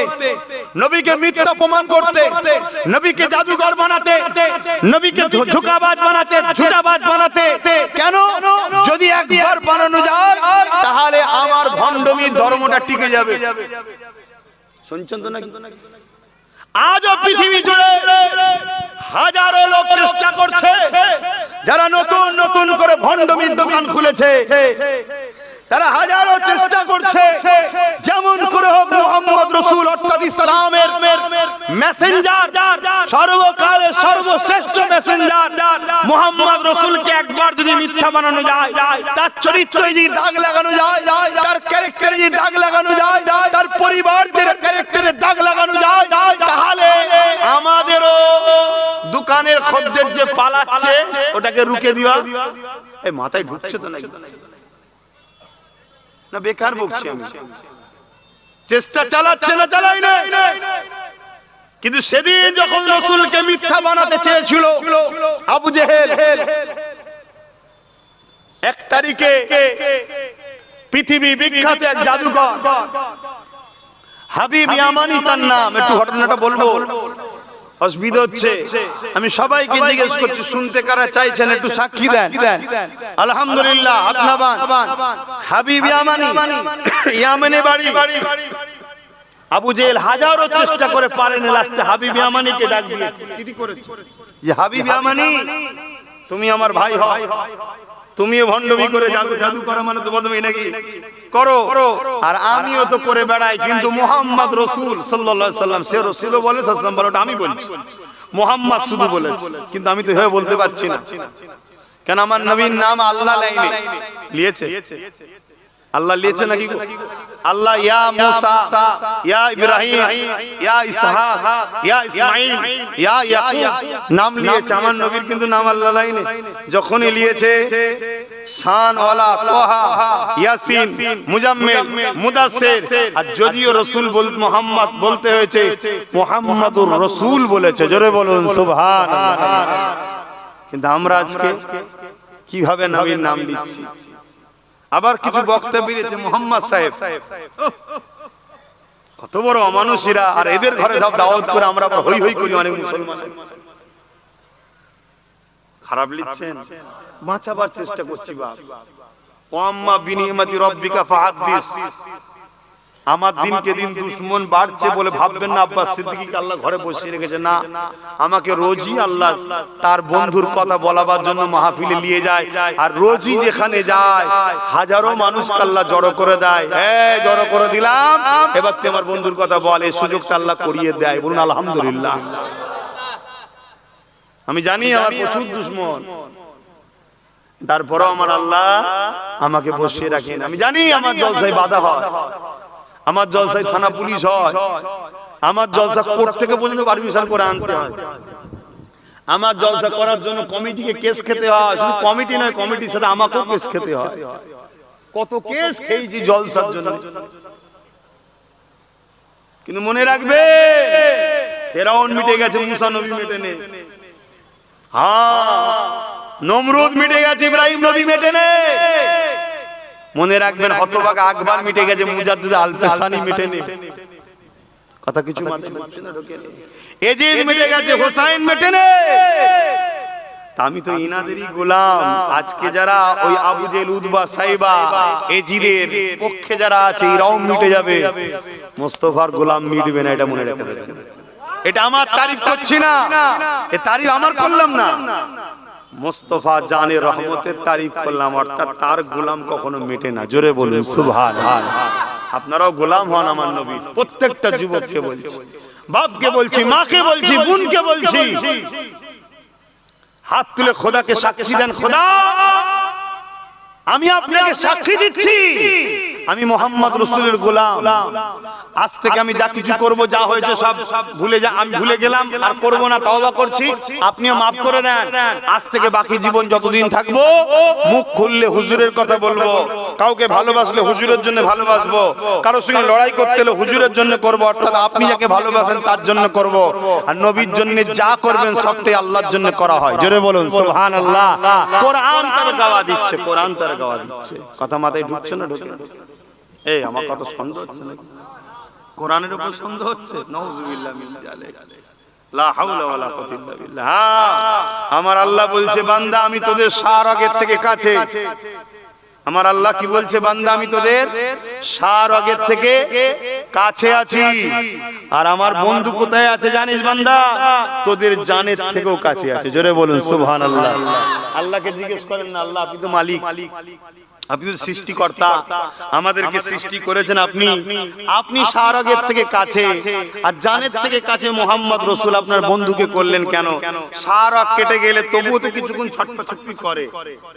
নবীকে মিথ্যা প্রমাণ করতে, নবীকে জাদুঘর বানাতে, নবীকে ঝুকাবাজ বানাতে, ঝুটাবাজ বানাতে। কেন? যদি একবার বানানো যায় তাহলে আমার ভণ্ডমির ধর্মটা টিকে যাবে। শুনছেন তো নাকি? আজও পৃথিবী জুড়ে হাজারো লোক চেষ্টা করছে, যারা নতুন নতুন করে ভণ্ডমির দোকান খুলেছে, তারা হাজারো চেষ্টা করছে যেমন করে হোক মুহাম্মদ রাসূল অর্থাৎ ইসলামের মেসেঞ্জার, সর্বকালের সর্বশ্রেষ্ঠ মেসেঞ্জার মুহাম্মদ রাসূলকে একবার যদি মিথ্যা বানানো যায়, তার চরিত্রে যদি দাগ লাগানো যায়, তার ক্যারেক্টারে যদি দাগ লাগানো যায়, তার পরিবারের ক্যারেক্টারে দাগ লাগানো যায়, তাহলে আমাদেরও দোকানের খদ্দের যে পালাচ্ছে ওটাকে রুকে দিবা। এই মাথায় ঢুকছে তো নাকি? না বেকার বকছি আমি? চেষ্টা চালাচ্ছে না, চালাই না। কিন্তু সেদিন যখন রাসূলকে মিথ্যা বানাতে চেয়েছিল আবু জেহেল, 1 তারিখে পৃথিবী বিখ্যাত এক জাদুকর হাবিব ইয়ামানি তার নাম, একটু ঘটনাটা বলবো, অসুবিধা হচ্ছে। আমি সবাইকে জিজ্ঞেস করছি, শুনতে কারা চাইছেন একটু সাক্ষী দেন। আলহামদুলিল্লাহ, হাত নামান। হাবিব ইয়ামানি, ইয়ামানে বাড়ি। আবু জেহেল হাজারো চেষ্টা করে পারেনি, লাস্টে হাবিব ইয়ামানিকে ডাক দিয়ে চিঠি করেছে যে হাবিব ইয়ামানি, তুমি আমার ভাই হও, তুমিও ভণ্ডমি করে জাদু করা মানে তো বদমি নাকি করো, আর আমিও তো করে বেড়াই। কিন্তু মুহাম্মদ রাসূল সাল্লাল্লাহু আলাইহি সাল্লাম, সে রাসূলও বলে সাল্লাম বলে, আমি বলছি মুহাম্মদ শুধু বলেছে, কিন্তু আমি তো হয়ে বলতে পারছি না। কেন? আমার নবীর নাম আল্লাহ লাইনে লিয়েছে। আল্লাহ লিয়েছে নাকি? আল্লাহ ইয়া মুসা, ইয়া ইব্রাহিম, ইয়া ইসহাক, ইয়া ইসমাঈল, ইয়া ইয়াকুব নাম লিয়েছে। আমার নবীর কিন্তু নাম আল্লাহ লাইনে যখনই লিয়েছে শান ওয়ালা, তোহা, ইয়াসিন, মুজাম্মিল, মুদাসসির। আর যদিও রাসূল মুহাম্মদ বলতে হয়েছে, মুহাম্মাদুর রাসূল বলেছে। জোরে বলুন সুবহানাল্লাহ। কিন্তু আমরা আজকে কিভাবে নবীর নাম দিচ্ছি। আবার কিছু বক্তা বেরিয়েছে মুহাম্মদ সাহেব, কত বড় অমানুষীরা, আর এদের ঘরে সব দাওয়াত করে আমরা আবার হই হই করি। অনেক মুসলমান খারাপ লিখছেন, বাঁচাবার চেষ্টা করছি। বাপ ও আম্মা বিনিয়ামাতি রাব্বিকা ফাহাদ্দিস। আমার দিনকে দিন দুশমন বাড়ছে বলে ভাববেন না আব্বাস সিদ্দিকীকে আল্লাহ ঘরে বসিয়ে রেখেছে। না, আমাকে রোজই আল্লাহ তার বন্ধুর কথা বলাবার জন্য মাহফিলে নিয়ে যায়, আর রোজই যেখানে যায় হাজারো মানুষকে আল্লাহ জড়ো করে দেয়। হ্যাঁ, জড়ো করে দিলাম, এবার তুই আমার বন্ধুর কথা বল। এই সুযোগটা আল্লাহ করিয়ে দেয়। বলুন আলহামদুলিল্লাহ। আমি জানি আমার প্রচুর দুশমন, তারপরেও আমার আল্লাহ আমাকে বসিয়ে রাখেন। আমি জানি আমার জলসায় বাধা হয়, আমার জলসায় থানা পুলিশ হয়, আমার জলসা কোর্ট থেকে পর্যন্ত পারমিশন করে আনতে হয়, আমার জলসা করার জন্য কমিটিকে কেস খেতে হয়। শুধু কমিটি নয়, কমিটির সাথে আমাকেও কেস খেতে হয়। কত কেস খেয়েছি জলসার জন্য। কিন্তু মনে রাখবে, ফেরাউন মিটে গেছে, মুসা নবী মেটেনে। হ্যাঁ, নমরুদ মিটে গেছে, ইব্রাহিম নবী মেটেনে। মনে রাখবেন, হতভাগা আকবর মিটে গেছে, মুজাদ্দিদ আল-ফিসানি মেটেনি। কথা কিছু মাথায় ঢুকছে না? ঢোকে না। এজিদ মিটে গেছে, হুসাইন মেটেনি। আমি তো ইনাদেরই গোলাম। আজকে যারা ওই আবু জেহেল, উতবা, সাইবা, এজিদের পক্ষে যারা আছে, এরাও মিটে যাবে, মুস্তাফার গোলাম মিটবে না। এটা মনে রেখে দেবেন। এটা আমার তারিফ করছি না, এই তারিফ আমার করলাম না, মুস্তাফা জানে রহমতের তারিফ করলাম। অর্থাৎ তার গোলাম কখনো মেটে না। জোরে বলুন সুবহানাল্লাহ। আপনারাও গোলাম হন আমার নবীর। প্রত্যেকটা যুবককে বলছি, বাপকে বলছি, মাকে বলছি, বোনকে বলছি, হাত তুলে খোদাকে সাক্ষী দেন। খোদা, আমি আপনাকে সাক্ষী দিচ্ছি, আমি মুহাম্মদ রাসূলের গোলাম। আজ থেকে আমি যা কিছু করব, যা হয়েছে সব ভুলে যা, আমি ভুলে গেলাম, আর করব না, তওবা করছি। আপনিও মাফ করে দেন। আজ থেকে বাকি জীবন যতদিন থাকবো, মুখ খুললে হুজুরের কথা বলবো, কাউকে ভালোবাসলে হুজুরের জন্য ভালোবাসবো, কারোর সঙ্গে লড়াই করতে হলে হুজুরের জন্য করবো, অর্থাৎ আপনি যাকে ভালোবাসেন তার জন্য করব। আর নবীর জন্য যা করবেন সবটাই আল্লাহর জন্য করা হয়। জোরে বলুন সুবহানাল্লাহ। কোরআন তার গাওয়া দিচ্ছে, কোরআন তার গাওয়া দিচ্ছে। কথা মাথায় ঢুকছে না? ঢুকে এই আমার কত সন্দেহ হচ্ছে না? কোরআনের উপর সন্দেহ হচ্ছে? নাউযুবিল্লাহ মিন যালিক, লা হাওলা ওয়ালা কুওয়াতা ইল্লা বিল্লাহ। আমার আল্লাহ বলছে বান্দা আমি তোদের সার আগের থেকে কাছে। আমার আল্লাহ কি বলছে? বান্দা আমি তোদের সার আগের থেকে কাছে আছি। আর আমার বন্ধু কোথায় আছে জানিস বান্দা? তোদের জানের থেকেও কাছে আছে। জোরে বলুন সুবহানাল্লাহ। আল্লাহকে জিজ্ঞেস করেন না, আল্লাহ আপনি তো মালিক, আপনি তো সৃষ্টিকর্তা, আমাদেরকে সৃষ্টি করেছেন আপনি, আপনি সার আগের থেকে কাছে আর জানের থেকে কাছে মুহাম্মদ রাসূল আপনার বন্ধুকে করলেন কেন? সার আগ কেটে গেলে তবুও তো কিছুক্ষণ ছটফট করে,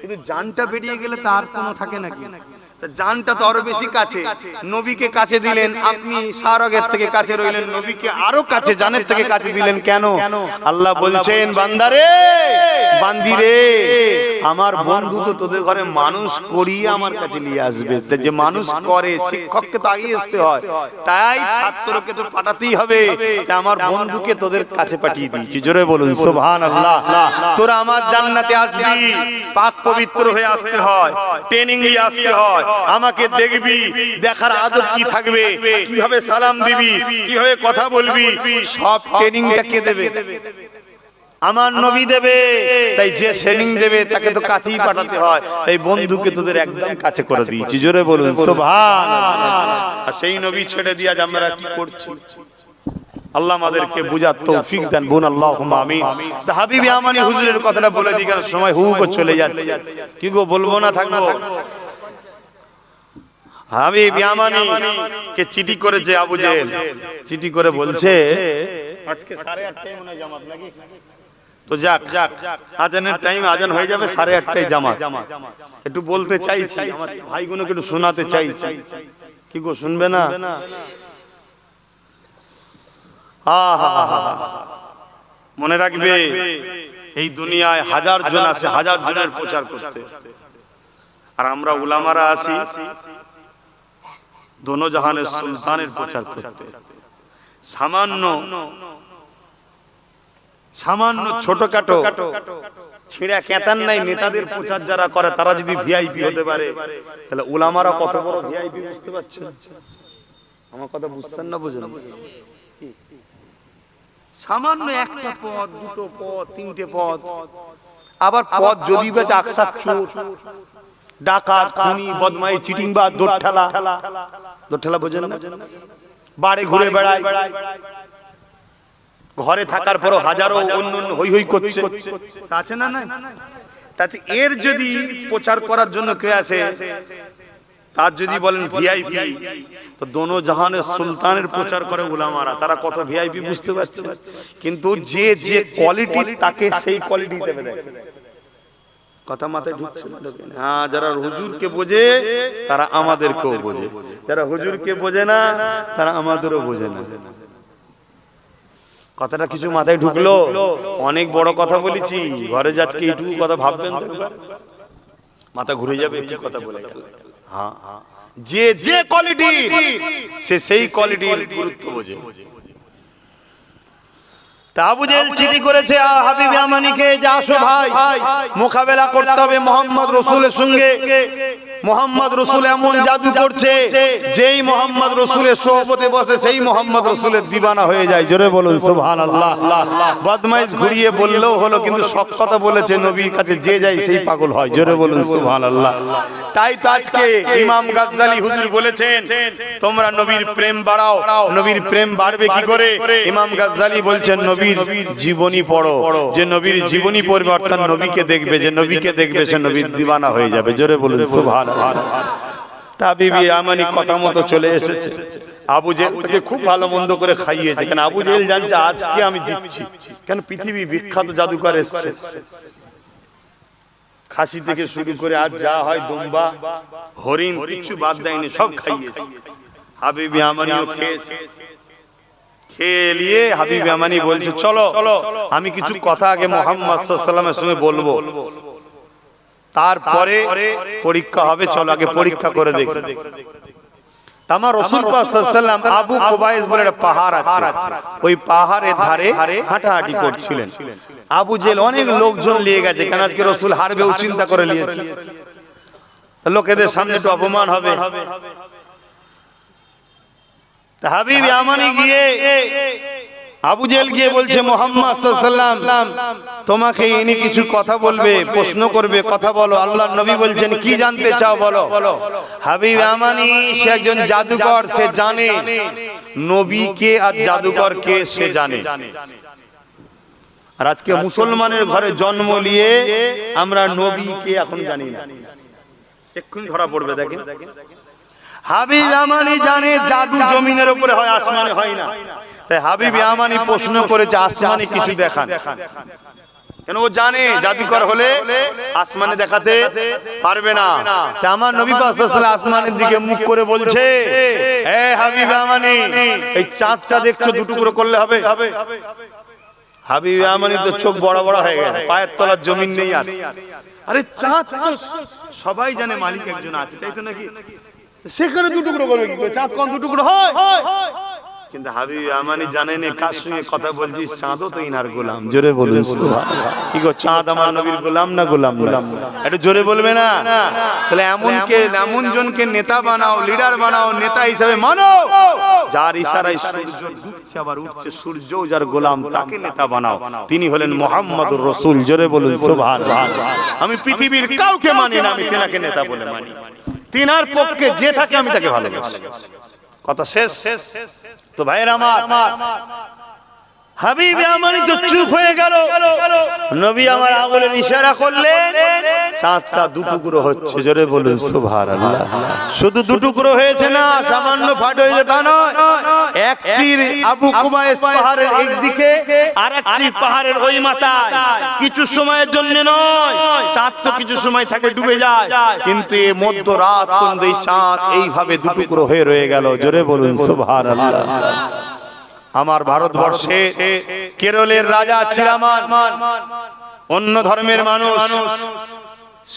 কিন্তু জানটা বেরিয়ে গেলে তার কোনো থাকে নাকি? জানটা তো আরো বেশি কাছে। নবীকে কাছে দিলেন আপনি, সার আগের থেকে কাছে রইলেন, নবীকে আরো কাছে জানের থেকে কাছে দিলেন কেন? আল্লাহ বলছেন বান্দারে, বান্দিরে, আমার বন্ধু তো তোদের ঘরে মানুষ করিয়ে আমার কাছে নিয়ে আসবে। যে মানুষ করে শিক্ষককে তো আগে আসতে হয়, তাই ছাত্রকে তো পাঠাতেই হবে। তাই আমার বন্ধুকে তোদের কাছে পাঠিয়ে দিয়েছি। জোরে বলুন সুবহানাল্লাহ। তোরা আমার জান্নাতে আসবি, পাক পবিত্র হয়ে আসতে হয়, ট্রেনিং নিয়ে আসতে হয়। আমাকে দেখবি, দেখার আদব কি থাকবে, কিভাবে সালাম দিবি, কিভাবে কথা বলবি, সব ট্রেনিংটা কে দেবে? আমার নবী দেবে। তাই যে ট্রেনিং দেবে তাকে তো কাছেই পাঠাতে হয়। তাই বন্ধুকে তোদের একদম কাছে করে দিয়েছি। জোরে বলুন সুবহানাল্লাহ। আর সেই নবী ছেড়ে দিয়ে আজ আমরা কি করছি? আল্লাহ আমাদেরকে বুঝার তৌফিক দেন, বলুন আল্লাহুম্মা আমিন। তো হাবিবে আমানি হুজুরের কথাটা বলে দিই, কারণ সময় হু করে চলে যাচ্ছে। কি গো, বলবো না থাকবো? হাবিব ইয়ামানি কে চিঠি করেছে আবু জেহেল, চিঠি করে বলছে আজকে 8:30টায় মনে হয় জামাত নাকি? তো যাক, আজানের টাইম, আজান হয়ে যাবে 8:30টায় জামাত। একটু বলতে চাইছি, আমার ভাইগুলোকে একটু শোনাতে চাইছি। কি গো, শুনবে না? মনে রাখবে এই দুনিয়ায় হাজার জন আছে, হাজার জনের প্রচার করতে, আর আমরা উলামারা আছি দোনো জাহানের সুলতানের প্রচার করতে। সামান্য ছোটখাটো ছিঁড়া কেতান নাই নেতাদের প্রচার যারা করে, তারা যদি ভিআইপি হতে পারে, তাহলে উলামারা কত বড় ভিআইপি, বুঝতে পারছেন? আমার কথা বুঝছেন না? বুঝেন? সামান্য একটা পদ, দুটো পদ, তিনটে পদ, আবার পদ যদি বা আকসার চোর, ডাকাত, খুনি, বদমাই, চিটিংবাজ, দোরঠালা, বোঝেন না? বাড়ি ঘুরে বেড়ায়, ঘরে থাকার পরও হাজারো অন্য হই হই করছে, আছে না? না, তাতে এর যদি প্রচার করার জন্য কে আছে, তার যদি বলেন ভিআইপি, তো দোনো জাহানের সুলতানের প্রচার করে উলামারা, তারা কত ভিআইপি বুঝতে পারছে? কিন্তু যে যে কোয়ালিটি, তাকে সেই কোয়ালিটি দেবে। কথা মাথায় ঢুকছে না? হ্যাঁ, যারা হুজুরকে বোঝে তারা আমাদেরকেও বোঝে, যারা হুজুরকে বোঝে না তারা আমাদেরও বোঝে না। কথাটা কিছু মাথায় ঢুকলো? অনেক বড় কথা বলেছি, ঘরে যাচ্ছি এইটুকু কথা ভাববেন, মাথা ঘুরে যাবে কি কথা বলে গেল। হ্যাঁ, যে যে কোয়ালিটি, সে সেই কোয়ালিটির গুরুত্ব বোঝে। আবু জেহেল চিঠি করেছে হাবিব ইয়ামানিকে, যে আসো ভাই, মোকাবেলা করতে হবে মুহাম্মদ রাসূলের সঙ্গে। মোহাম্মদ রাসূল এমন জাদু করছে, যেই মোহাম্মদ রাসূলের সোহবতে বসে সেই মোহাম্মদ রাসূলের দিওয়ানা হয়ে যায়। জোরে বলুন সুবহানাল্লাহ। বদমাইশ ঘুরিয়ে বললেও হলো, কিন্তু সব কথা বলেছে, নবীর কাছে যে যায় সেই পাগল হয়। জোরে বলুন সুবহানাল্লাহ। তাই তো আজকে ইমাম গাজ্জালি হুজুর বলেছেন, তোমরা নবীর প্রেম বাড়াও। নবীর প্রেম বাড়বে কি করে? ইমাম গাজ্জালি বলছেন, নবীর জীবনী পড়ো। যে নবীর জীবনী পড়বে, অর্থাৎ নবীকে দেখবে, যে নবীকে দেখবে সে নবীর দিওয়ানা হয়ে যাবে। জোরে বলুন সুবহানাল্লাহ। হাবিবে ইয়ামানি কথা মতো চলে এসেছে। আবু জেহেলকে খুব ভালো মন্দ করে খাইয়েছে, কেন আবু জেহেল জানছে আজকে আমি জিতছি। কেন পৃথিবী বিখ্যাত জাদুকর এসেছে, খাসি থেকে শুরু করে আজ যা হয়, দুম্বা, হরিণ, কিছু বাদ দেয়নি, সব খাইয়েছে। হাবিবে ইয়ামানিও খেয়েছে। খেয়ে নিয়ে হাবিবে ইয়ামানি বলছে, চলো আমি কিছু কথা আগে মুহাম্মদ সাল্লাল্লাহু আলাইহি ওয়াসাল্লামের সঙ্গে বলবো। তারপরে পরীক্ষা হবে, চলো আগে পরীক্ষা করে দেখি। আমার রাসূল পাক সাল্লাল্লাহু আলাইহি ওয়াসাল্লাম আবু কুবাইস বলে একটা পাহাড় আছে, ওই পাহাড়ের ধারে হাঁটাহাঁটি করছিলেন। আবু জেহেল অনেক লোকজন নিয়ে গেছে, কেন আজকে রাসূল হারবেও চিন্তা করে নিয়েছে, লোকেদের সামনে একটু অপমান হবে। হাবিব ইয়ামানি গিয়ে আবু জেহেল গিয়ে বলছে মুহাম্মদ সাল্লাল্লাহু আলাইহি ওয়াসাল্লাম তোমাকে ইনি কিছু কথা বলবে, প্রশ্ন করবে, কথা বলো। আল্লাহর নবী বলছেন কি জানতে চাও বলো। হাবিব ইয়ামানি সে একজন জাদুকর, সে জানে নবী কে আর জাদুকর কে সে জানে। আর আজকে মুসলমানের ঘরে জন্ম নিয়ে আমরা নবী কে এখন জানি না, এক্ষুনি ধরা পড়বে। দেখেন হাবিব ইয়ামানি জানে জাদু জমিনের উপরে হয়, আসমানে হয় না। তাই হাবিব ইয়ামানি প্রশ্ন করেছে আসমানে কিছু দেখান, কেন ও জানে জাদুকর হলে আসমানে দেখাতে পারবে না। তাই আমার নবী পাক সাল্লাল্লাহু আলাইহি ওয়াসাল্লাম আসমানের দিকে মুখ করে বলছে, এ হাবিব ইয়ামানি এই চাঁদটা দেখছো দুটুকরো করলে হবে? হাবিব ইয়ামানি তো চোখ বড় বড় হয়ে গেছে, পায়ের তলার জমিন নেই আর। আরে চাঁদ তো সবাই জানে মালিক একজন আছে, তাই তো নাকি? সেখানে দুটুকরো করবে কি করে? চাঁদ কোন দুটুকরো হয়? কিন্তু হাবিব ইয়ামানি জানেন কার সঙ্গে কথা বলছিস, চাঁদও তো ইনার গোলাম। জোরে বলুন সুবহানাল্লাহ। কি গো, চাঁদ আমার নবীর গোলাম না গোলাম না? একটু জোরে বলবে না? তাহলে এমন জনকে নেতা বানাও, লিডার বানাও, নেতা হিসেবে মানো যার ইশারায় সূর্য ডুবছে আবার উঠছে, সূর্য যার গোলাম, তাকে নেতা বানাও। তিনি হলেন মুহাম্মদুর রাসূল। জোরে বলুন সুবহানাল্লাহ। আমি পৃথিবীর কাউকে মানি না, আমি তেনাকে নেতা বলে মানি। তিনার পক্ষে যে থাকে আমি তাকে ভালোবাসি। কথা শেষ। তো ভাইরা আমার, হাবিব ইয়ামানি তো চুপ হয়ে গেল। নবী আমার আঙ্গুলের ইশারা করলেন, চাঁদটা দুটুকরো হচ্ছে। জোরে বলুন সুবহানাল্লাহ। শুধু দুটুকরো হয়েছে না, সামান্য ফাট হয়েছে তা নয়। এক চির আবু কুবাইস পাহাড়ের একদিকে, আর এক চির পাহাড়ের ওই মাথায়। কিছু সময়ের জন্য নয়, চাঁদ তো কিছু সময় থাকে ডুবে যায়, কিন্তু এই মধ্যরাত পর্যন্ত এই চাঁদ এইভাবে দুটুকরো হয়ে রয়ে গেল। জোরে বলুন সুবহানাল্লাহ। আমার ভারতবর্ষে কেরলের রাজা চিরামান, অন্য ধর্মের মানুষ,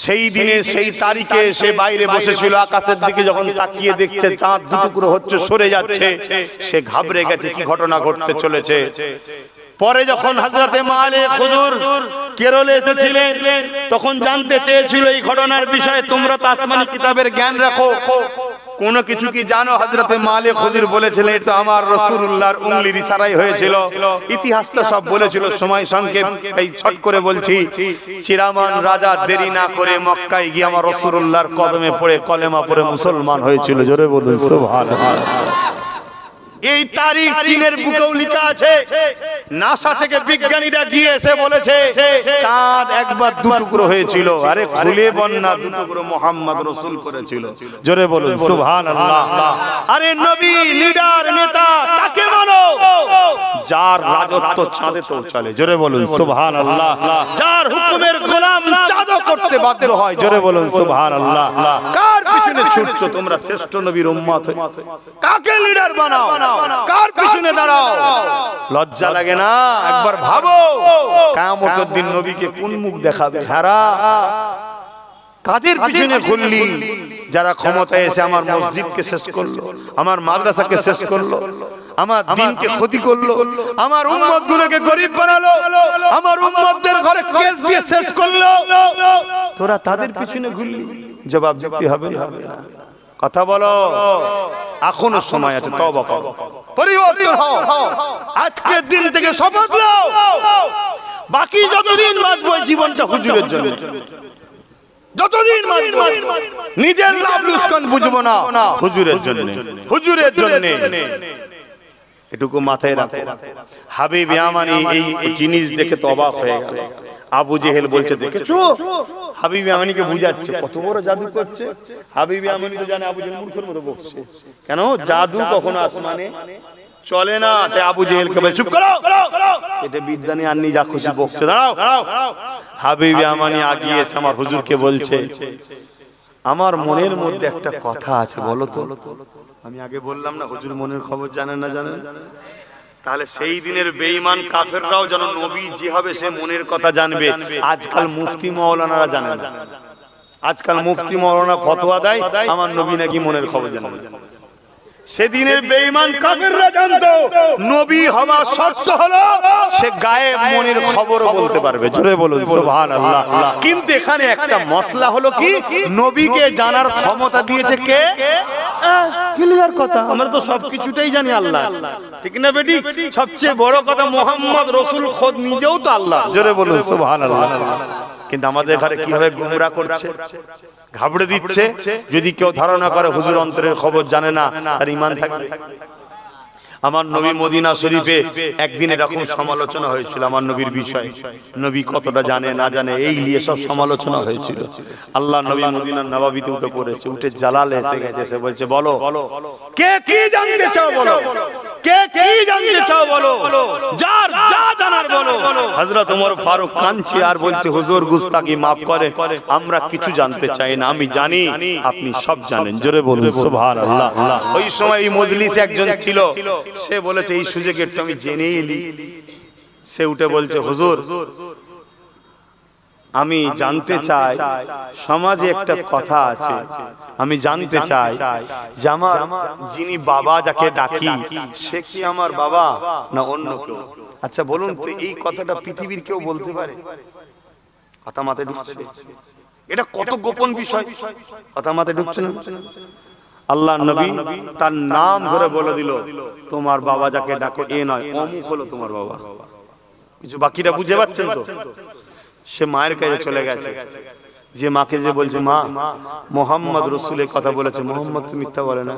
সেই দিনে সেই তারিখে সে বাইরে বসেছিল, আকাশের দিকে যখন তাকিয়ে দেখছে চাঁদ দুটুকরো হচ্ছে, সরে যাচ্ছে, সে ঘাবড়ে গেছে কি ঘটনা ঘটতে চলেছে। পরে যখন হযরতে মালিক হুজুর কেরলে এসেছিলেন, তখন জানতে চেয়েছিল এই ঘটনার বিষয়ে, তোমরা তো আসমানি কিতাবের জ্ঞান রাখো, কোন কিছু কি জানো? হযরতে মালিক হুজুর বলেছিলেন এটা আমার রাসূলুল্লাহর উংলির ইশারায় হয়েছিল। ইতিহাসটা সব বলেছিল, সময় সংক্ষেপ এই ছট করে বলছি। চিরামান রাজা দেরি না করে মক্কায় গিয়ে আমার রাসূলুল্লাহর কদমে পড়ে কলেমা পড়ে মুসলমান হয়েছিল। জোরে বলুন সুবহানাল্লাহ। এই তারিখ চীনের বুকেও লেখা আছে। নাসা থেকে বিজ্ঞানীরা গিয়ে এসে বলেছে চাঁদ একবার দুটুকরো হয়েছিল। আরে খুলে বন্যা দুটুকরো মুহাম্মদ রাসূল করেছিল। জোরে বলুন সুবহানাল্লাহ। আরে নবী, লিডার, নেতা তাকে মানো যার রাজত্ব চাঁদে তো চলে। জোরে বলুন সুবহানাল্লাহ। যার হুকুমের গোলাম চাঁদও করতে বাধ্য হয়। জোরে বলুন সুবহানাল্লাহ। কার পিছনে ছুটছো তোমরা? শ্রেষ্ঠ নবীর উম্মত হয়ে কাকে লিডার বানাও? কার পিছনে দাঁড়াও? লজ্জা লাগে না? একবার ভাবো, কিয়ামতের দিন নবীকে কোন মুখ দেখাবে? হারা কাদের পিছনে ঘুরলি? যারা ক্ষমতায় এসে আমার মসজিদকে শেষ করলো, আমার মাদ্রাসাকে শেষ করলো, আমার দ্বীনকে ক্ষতি করলো, আমার উম্মতগুলোকে গরীব বানালো, আমার উম্মতদের ঘরে কেস দিয়ে শেষ করলো, তোরা তাদের পিছনে ঘুরলি? জবাব দিতে হবে না? কথা বলো, এখনো সময় আছে, তওবা করো, পরিবর্তন হও। আজকের দিন থেকে শপথ নাও, বাকি যতদিন বাঁচবো জীবনটা হুজুরের জন্য। যতদিন বাঁচবো নিজের লাভ লুস্কান বুঝবো না, হুজুরের জন্য, হুজুরের জন্য। এটুকু মাথায় রাখো। হাবিব ইয়ামানি এই জিনিস দেখে তো অবাক হয়ে গেল। আবু জেহেল বলছে দেখেছো? হাবিব ইয়ামানিকে বুঝাচ্ছে কত বড় জাদু করছে। হাবিব ইয়ামানি তো জানে আবু জেহেল মূর্খের মতো বকছে। কেন? জাদু কখনো আসমানে চলে না। তাই আবু জেহেলকে বলে চুপ করো, এটা বিদ্যা নিয়ে আননি, যা খুশি বকছে, দাঁড়াও। হাবিব ইয়ামানি আগিয়ে এসে আমার হুজুরকে বলছে আমার মনের মধ্যে একটা কথা আছে, বলো তো। আমি আগে বললাম না হুজুর মনের খবর জানেন না? জানেন? তাহলে সেই দিনের বেঈমান কাফেররাও যেন নবী যে হবে সে মনের কথা জানবে। আজকাল মুফতি মাওলানারা জানে না। আজকাল মুফতি মৌলানা ফতোয়া দেয় আমার নবী নাকি মনের খবর জানে না। সেদিনের বেঈমান কাফেররা জানতো নবী হওয়া শর্ত হলো সে গায়েব মনের খবরও বলতে পারবে। জোরে বলুন সুবহানাল্লাহ। কিন্তু এখানে একটা মসলা হলো কি, নবীকে জানার ক্ষমতা দিয়েছে কে? ক্লিয়ার কথা, আমরা তো সবকিছুটাই জানি আল্লাহ, ঠিক না বেটি? সবচেয়ে বড় কথা মুহাম্মদ রাসূল খোদ নিজেও তো আল্লাহ। জোরে বলুন সুবহানাল্লাহ। কিন্তু আমাদের ঘরে কিভাবে গুমরা করছে, ঘাবড়ে দিচ্ছে। যদি কেউ ধারণা করে হুজুর অন্তরের খবর জানে না, তার ঈমান থাকবে? আমার নবী মদিনা শরীফে একদিন এরকম সমালোচনা হয়েছিল আমার নবীর বিষয়ে, নবী কতটা জানে না জানে এই নিয়ে সব সমালোচনা হয়েছিল। আল্লাহ নবী মদিনার নবাবিতে উঠে পড়েছে, উঠে জালাল এসে গেছে, সে বলছে বলো কে কি জানতে চাও বলো, কে কি জানতে চাও বলো, যার যা জানার বলো। হযরত ওমর ফারুক কাঁদছে আর বলছে হুজুর গুস্তাখি maaf করে, আমরা কিছু জানতে চাই না, আমি জানি আপনি সব জানেন। জোরে বলুন সুবহানাল্লাহ। ওই সময় এই মজলিসে একজন ছিল, সে বলেছে এই সুযোগে একটু আমি জেনেই নি। সে উঠে বলছে হুজুর আমি জানতে চাই, সমাজে একটা কথা আছে, আমি জানতে চাই যে আমার যিনি বাবা যাকে ডাকি সে কি আমার বাবা না অন্য কেউ? আচ্ছা বলুন তো এই কথাটা পৃথিবীর কেউ বলতে পারে? কথা মাথায় ঢুকছে? এটা কত গোপন বিষয়, কথা মাথায় ঢুকছে না? আল্লাহ নবী তার নাম ধরে বলে দিল, তোমার বাবা যাকে ডাকো এ নয়, অমুক হলো তোমার বাবা। কিছু বাকিটা বুঝে পাচ্ছেন তো? সে মায়ের কাছে চলে গেছে, যে মাকে যে বলছে মা মোহাম্মদ রসুলের কথা বলেছে, মোহাম্মদ তো মিথ্যা বলে না।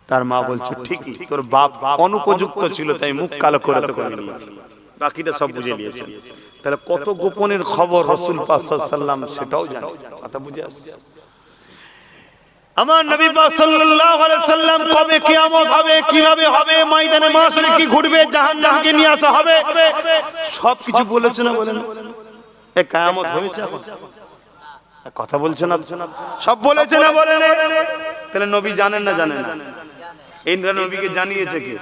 তার মা বলছে ঠিকই, তোর বাপ অনুপযুক্ত ছিল তাই মুখ কালো করে তোকে নিয়েছে। বাকিটা সব বুঝে নিয়েছে। তাহলে কত গোপনের খবর রাসূল পাক সাল্লাল্লাহু আলাইহি ওয়াসাল্লাম সেটাও জানে। কথা বুঝে আসছে? আমার নবী পাক সাল্লাল্লাহু আলাইহি ওয়াসাল্লাম কবে কিয়ামত হবে, কিভাবে হবে, ময়দানে মাশরে কি ঘটবে, জাহান্নামকে নিয়ে আসা হবে, সবকিছু বলেছে না বলেন? এই কিয়ামত হয়েছে এখন? কথা বলছে না? সব বলেছে না বলেন? তাহলে নবী জানেন না জানেন না? এই নবীকে জানিয়েছে কি?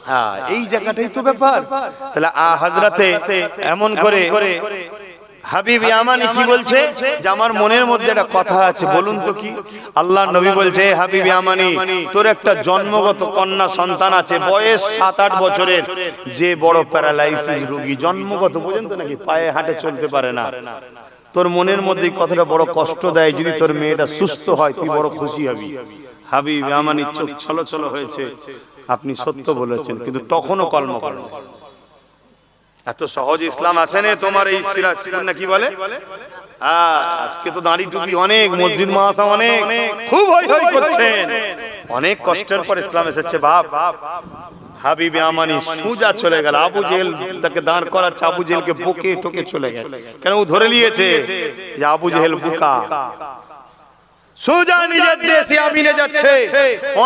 হ্যাঁ, এই জায়গাটাই তো ব্যাপার। তাহলে হযরতে এমন করে হাবিব ইয়ামানি কি বলছে যে আমার মনের মধ্যে একটা কথা আছে, বলুন তো কি? আল্লাহ নবী বলছে হাবিব ইয়ামানি তোর একটা জন্মগত কন্যা সন্তান আছে, বয়স 7-8 বছরের, যে বড় প্যারালাইসিস রোগী, জন্মগত পর্যন্ত নাকি পায়ে হাঁটে চলতে পারে না। তোর মনের মধ্যে এই কথাটা বড় কষ্ট দেয়, যদি তোর মেয়েটা সুস্থ হয় তুই বড় খুশি হবি। হাবিব ইয়ামানির চোখ ছলছল হয়েছে, আপনি সত্য বলেছেন, কিন্তু তখনও কলমা পড়েন। এত সহজ ইসলাম আসে না তোমার এই সিরাজ না কি বলে? আজকে তো দাড়ি টুপি অনেক, মসজিদ মাদ্রাসা অনেক, খুব হই হই করছেন। অনেক কষ্টের পর ইসলাম এসেছে বাপ। হাবিব ইয়ামানি সোজা চলে গেল, আবু জেহেল তাকে দাঁড় করাচ্ছে, আবু জেহেলকে বকে টোকে চলে গেছে। কেন? ও ধরে নিয়েছে যে আবু জেহেল বোকা। সোজা নিজের দেশে আমিনে যাচ্ছে,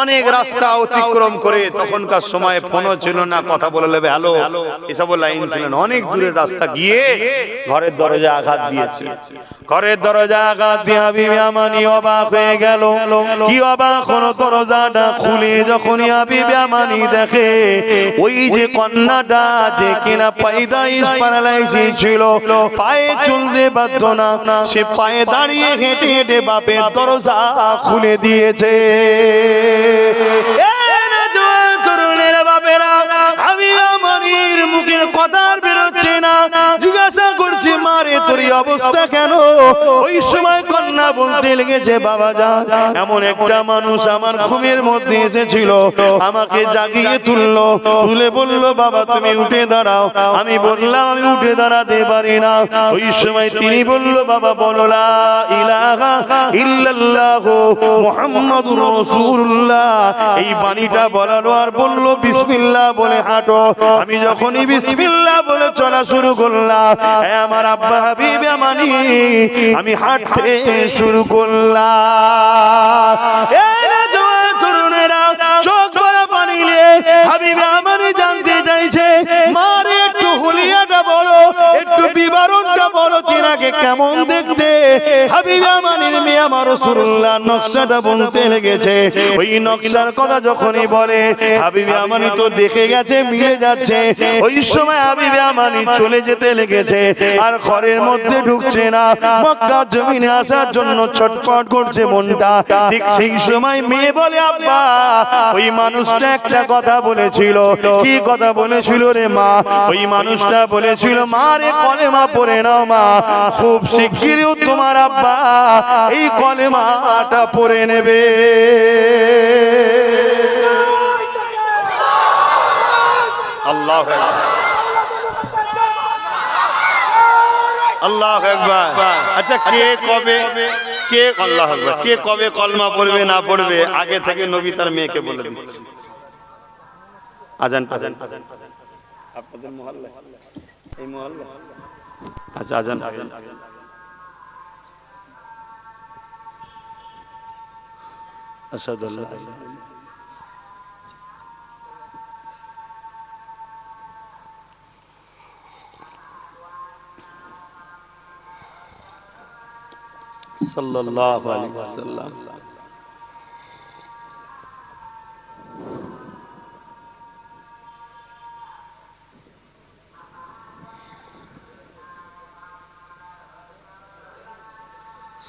অনেক রাস্তা অতিক্রম করে, তখনকার সময় ফোনও ছিল না, কথা বলে নেবে হ্যালো এসব লাইন ছিল না, অনেক দূরের রাস্তা গিয়ে ঘরের দরজা আঘাত দিয়েছে। ঘরের দরজা আঘাত দিয়ে হাবিব ইয়ামানি অবাক হয়ে গেল। কি অবাক হলো? দরজাটা খুলে যখন হাবিব ইয়ামানি দেখে ওই যে কন্যাটা যে কিনা পায়দাইশ প্যারালাইসিস ছিল, পায়ে চলতে পারত না, সে পায়ে দাঁড়িয়ে হেঁটে হেঁটে বাপের দরজা খুলে দিয়েছে। তরুণের বাপেরা হাবিব ইয়ামানির মুখের কথা বেরোচ্ছে না, জিজ্ঞাসা করছে মারে তোর অবস্থা কেন? ওই সময় কন্যা বলতে লেগেছে বাবা যান, এমন একটা মানুষ আমার ঘুমের মধ্যে এসেছিল, আমাকে জাগিয়ে তুললো, তুলে বললো বাবা তুমি উঠে দাঁড়াও। আমি বললাম আমি উঠে দাঁড়াতে পারি না। ওই সময় তিনি বললো বাবা বলো লা ইলাহা ইল্লাল্লাহু মুহাম্মাদুর রাসূলুল্লাহ। এই বাণীটা বলালো আর বললো বিসমিল্লাহ বলে হাঁটো। আমি যখনই বিসমিল্লাহ বলে চলা শুরু করলাম, আমার আব্বা হাবিব ইয়ামানি আমি হাঁটতে শুরু করলাম। এই না জওয়ান তরুণেরা চোখ ভরা পানি নিয়ে হাবিব ইয়ামানি জানতে চাইছে মারে একটু হুলিয়াটা বলো, একটু বিবরণটা বলো, তিনাকে কেমন দেখতে? হাবিব ইয়ামানির মেয়ে আমার রাসূলুল্লাহ নকশাটা বুনতে লেগেছে। ওই নকশার কথা যখনই বলে হাবিবে আমানি তো দেখে গেছে, মিলে যাচ্ছে। ওই সময় হাবিবে আমানি চলে যেতে লেগেছে, আর ঘরের মধ্যে ঢুকছে না। মক্কা জমিনে আসার জন্য ছটফট করছে মনটা। ঠিক সেই সময় মেয়ে বলে, আব্বা ওই মানুষটা একটা কথা বলেছিল। কি কথা বলেছিল রে মা? ওই মানুষটা বলেছিল, মা রে কলেমা পড়ে নাও মা, খুব শিগগিরই তোমার আব্বা এই কলেমাটা পড়ে নেবে। আল্লাহু আকবার, আল্লাহু আকবার। আচ্ছা কে আল্লাহু আকবার, কে কবে কলমা পড়বে না পড়বে আগে থেকে নবী তার মেয়েকে বলে দিচ্ছে। আজান আপনাদের মহল্লা, এই মহল্লা, আচ্ছা আজান আসাদুল্লাহ সাল্লাল্লাহু আলাইহি ওয়াসাল্লাম।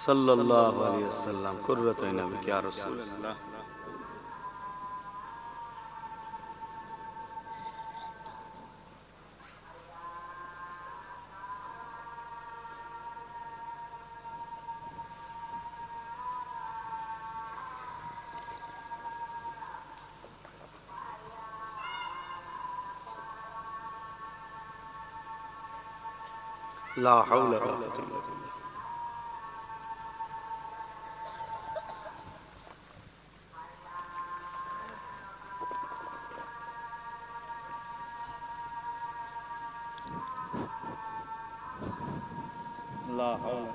সাল্লাল্লাহু আলাইহি ওয়াসাল্লাম। কুররাতুন নবী ইয়া রাসূলুল্লাহ। লা হাওলা ওয়া লা কুওয়াতা ইল্লা বিল্লাহ। লা হাওলা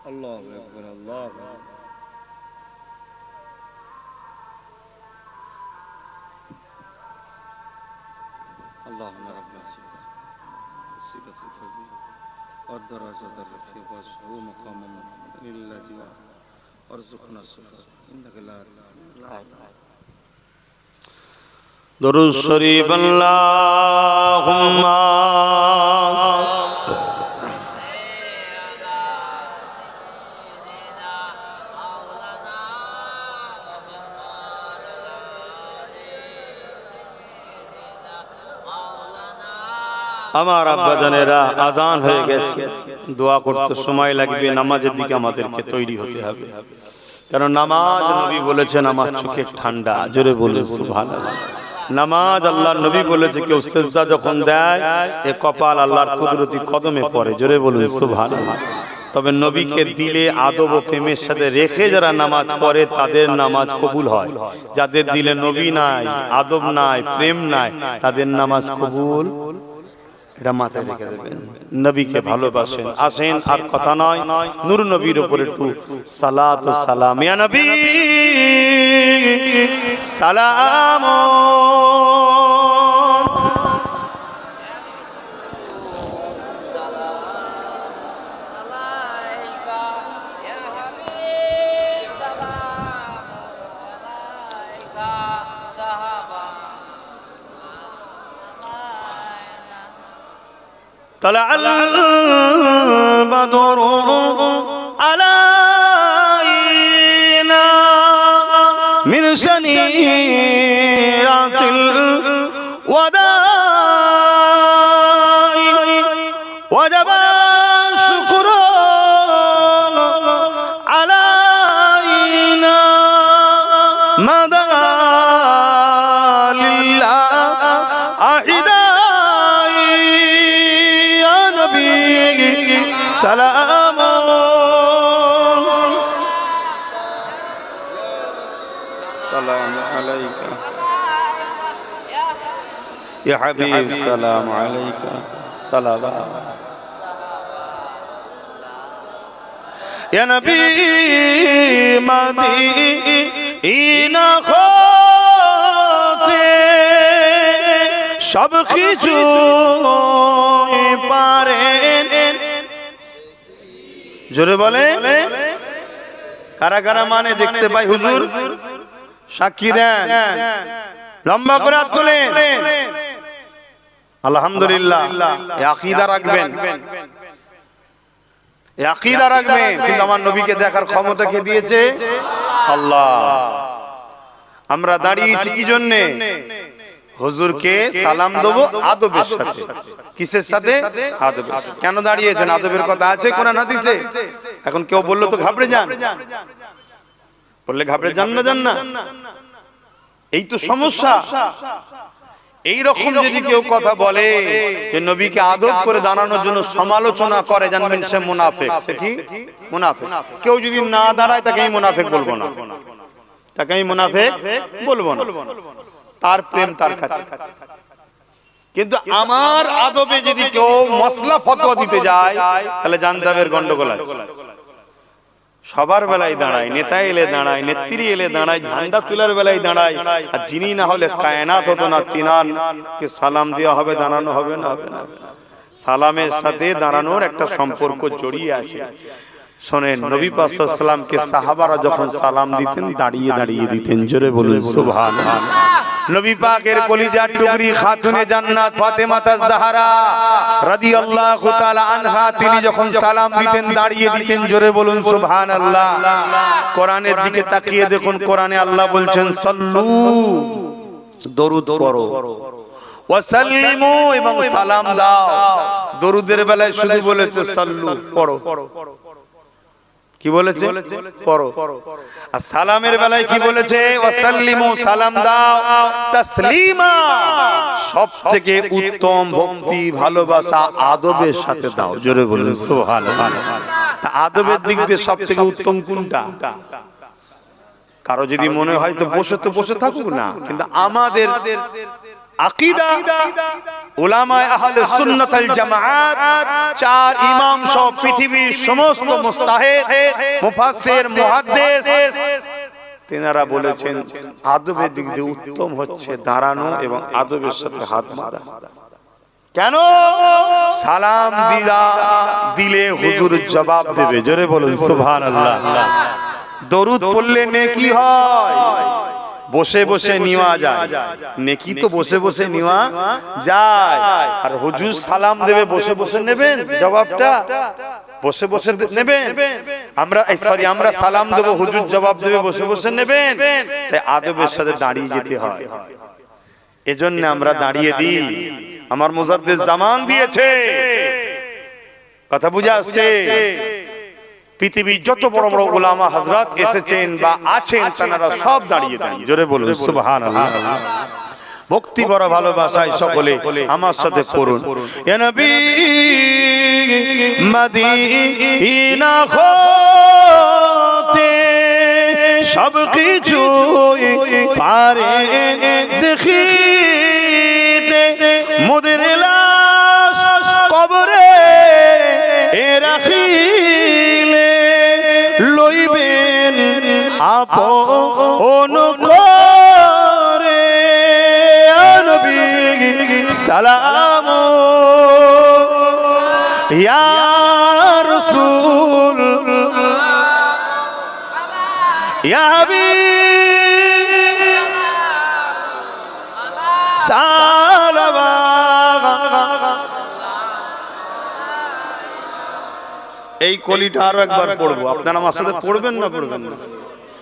আল্লাহু আকবার, আল্লাহু আকবার। اللهم ربنا وسيلة الفضيلة والدرجة الرفيعة واشفه مقاما الذي وارزقنا الصفات إنك لا درود شريف اللهم আমার আব্বা জানেরা আজান হয়ে গেছে, দোয়া করতে সময় লাগবে, নামাজের দিকে আমাদেরকে তৈরি হতে হবে। কারণ নামাজ নবী বলেছেন আমার চোখের ঠান্ডা। জোরে বলুন সুবহানাল্লাহ। নামাজ আল্লাহর নবী বলেছে কেউ সিজদা যখন দেয় এ কপাল আল্লাহর কুদরতি কদমে পড়ে। জোরে বলুন সুবহানাল্লাহ। তবে নবীকে দিলে আদব ও প্রেমের সাথে রেখে যারা নামাজ পড়ে তাদের নামাজ কবুল হয়। যাদের দিলে নবী নাই, আদব নাই, প্রেম নাই, তাদের নামাজ কবুল। এটা মাথায় রেখে দেবেন। নবীকে ভালোবাসেন, আসেন আর কথা নয়, নূর নবীর উপর একটু সালাত ও সালাম। ইয়া নবী সালাম طلع البدر علينا من سنيات الوداع وجب الشكر علينا مدى لله سلام سلام আলাইকা ইয়া হাবিব সালাম আলাইকা সালাওয়াত ইয়া নবী মদিনা হতে সব কিছু পারেন জোরে বলে কারা কারা মানে দেখতে পাই হুজুর সাক্ষী দেন লম্বা করে হাত তোলেন আলহামদুলিল্লাহ এই আকীদা রাখবেন এই আকীদা রাখবেন কিন্তু আমার নবীকে দেখার ক্ষমতা কে দিয়েছে আল্লাহ আমরা দাঁড়িয়েছি কি জন্য হুজুরকে সালাম দেব আদবের সাথে কিসের সাথে আদবের সাথে কেন দাঁড়িয়েছেন আদবের কথা আছে কোরআন হাদিসে এখন কেউ বললো তো ঘাবড়ে যান বললে ঘাবড়ে যান না এই তো সমস্যা এই রকম যদি কেউ কথা বলে যে নবীকে আদব করে দাঁড়ানোর জন্য সমালোচনা করে জানবেন সে মুনাফিক সে কি মুনাফিক কেউ যদি না দাঁড়ায় তাকে আমি মুনাফিক বলবো না তাকে আমি মুনাফিক বলবো না তার প্রেম তার কাছে কিন্তু আমার আদবে যদি কেউ মসলা ফতোয়া দিতে যায় তাহলে জানতে হবে গন্ডগোল আছে সবার বেলায় দাঁড়ায় নেতা এলে দাঁড়ায় নেত্রী এলে দাঁড়ায় ঝান্ডা তোলার বেলায় দাঁড়ায় আর যিনি না হলে কায়নাত হতো না তিনারকে সালাম দেওয়া হবে দাঁড়ানো হবে না হবে না সালামের সাথে দাঁড়ানোর একটা সম্পর্ক জড়িয়ে আছে শোনেন নবী পাক সাল্লাল্লাহু আলাইহি ওয়াসাল্লামকে সাহাবারা যখন সালাম দিতেন দাঁড়িয়ে দাঁড়িয়ে দিতেন জোরে বলুন সুবহানাল্লাহ নবী পাকের কলিজার টুকরি খাতুনে জান্নাত ফাতেমা তাজ-জাহরা রাদিয়াল্লাহু তাআলা আনহা তিনি যখন সালাম দিতেন দাঁড়িয়ে দিতেন জোরে বলুন সুবহানাল্লাহ কোরআনের দিকে তাকিয়ে দেখুন কোরআনে আল্লাহ বলছেন সাল্লু দরুদ পড়ো ওয়াসাল্লিমু এবং সালাম দাও দরুদের বেলায় শুধু বলেছে সাল্লু পড়ো কি বলেছে পড়ো আর সালামের বেলায় কি বলেছে ওয়াসাল্লিমু সালাম দাও তাসলিমা সবথেকে উত্তম ভক্তি ভালোবাসা আদবের সাথে দাও জোরে বলুন সুবহানাল্লাহ তা আদবের দিক দিয়ে সবথেকে উত্তম কোনটা কারো যদি মনে হয় তো বসে থাকুক না কিন্তু আমাদের আকীদা উলামায়ে আহলে সুন্নাত ওয়াল জামাআত চার ইমাম সহ পৃথিবীর সমস্ত মুস্তাহিদ মুফাসসির মুহাদ্দিস তেনারা বলেছেন আদবের দিক দিয়ে উত্তম হচ্ছে দাঁড়ানো এবং আদবের সাথে হাত বাঁধা কেন সালাম দিলে হুজুর জবাব দেবে জোরে বলুন সুবহানাল্লাহ দরুদ পড়লে নেকি হয় বসে বসে নেওয়া যায় নেকি তো বসে বসে নেওয়া যায় আর হুজুর সালাম দেবে বসে বসে নেবেন জবাবটা বসে বসে নেবেন আমরা সালাম দেব হুজুর জবাব দেবে বসে বসে নেবেন তাই আদবের সাথে দাঁড়িয়ে যেতে হয় এজন্য আমরা দাঁড়িয়ে দিই আমার মুজাদ্দিদ জামান দিয়েছে কথা বুঝা আসছে পৃথিবীর যত বড় বড় উলামা হযরত এসেছেন বা আছেন তারা সব দাঁড়িয়ে দেন জোরে বলুন সুবহানাল্লাহ ভক্তি বড় ভালোবাসায় সকলে আমার সাথে পড়ুন ইয়া নবী মদিনা হতে সব কিছু পারেন দেখিতে মোদের লাশ কবরে রাখিলে লইবেন আপন করে নবী সালাম ইয়া রাসূল ইয়া হাবিব সালাওয়াত এই কলিটা আরো একবার পড়বো আপনারা আমার সাথে পড়বেন না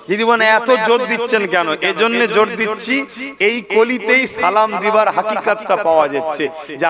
যদি বলেন এত জোর দিচ্ছেন কেন এজন্য জোর দিচ্ছি এই কলিতেই সালাম দিবার হাকিকাতটা পাওয়া যাচ্ছে যে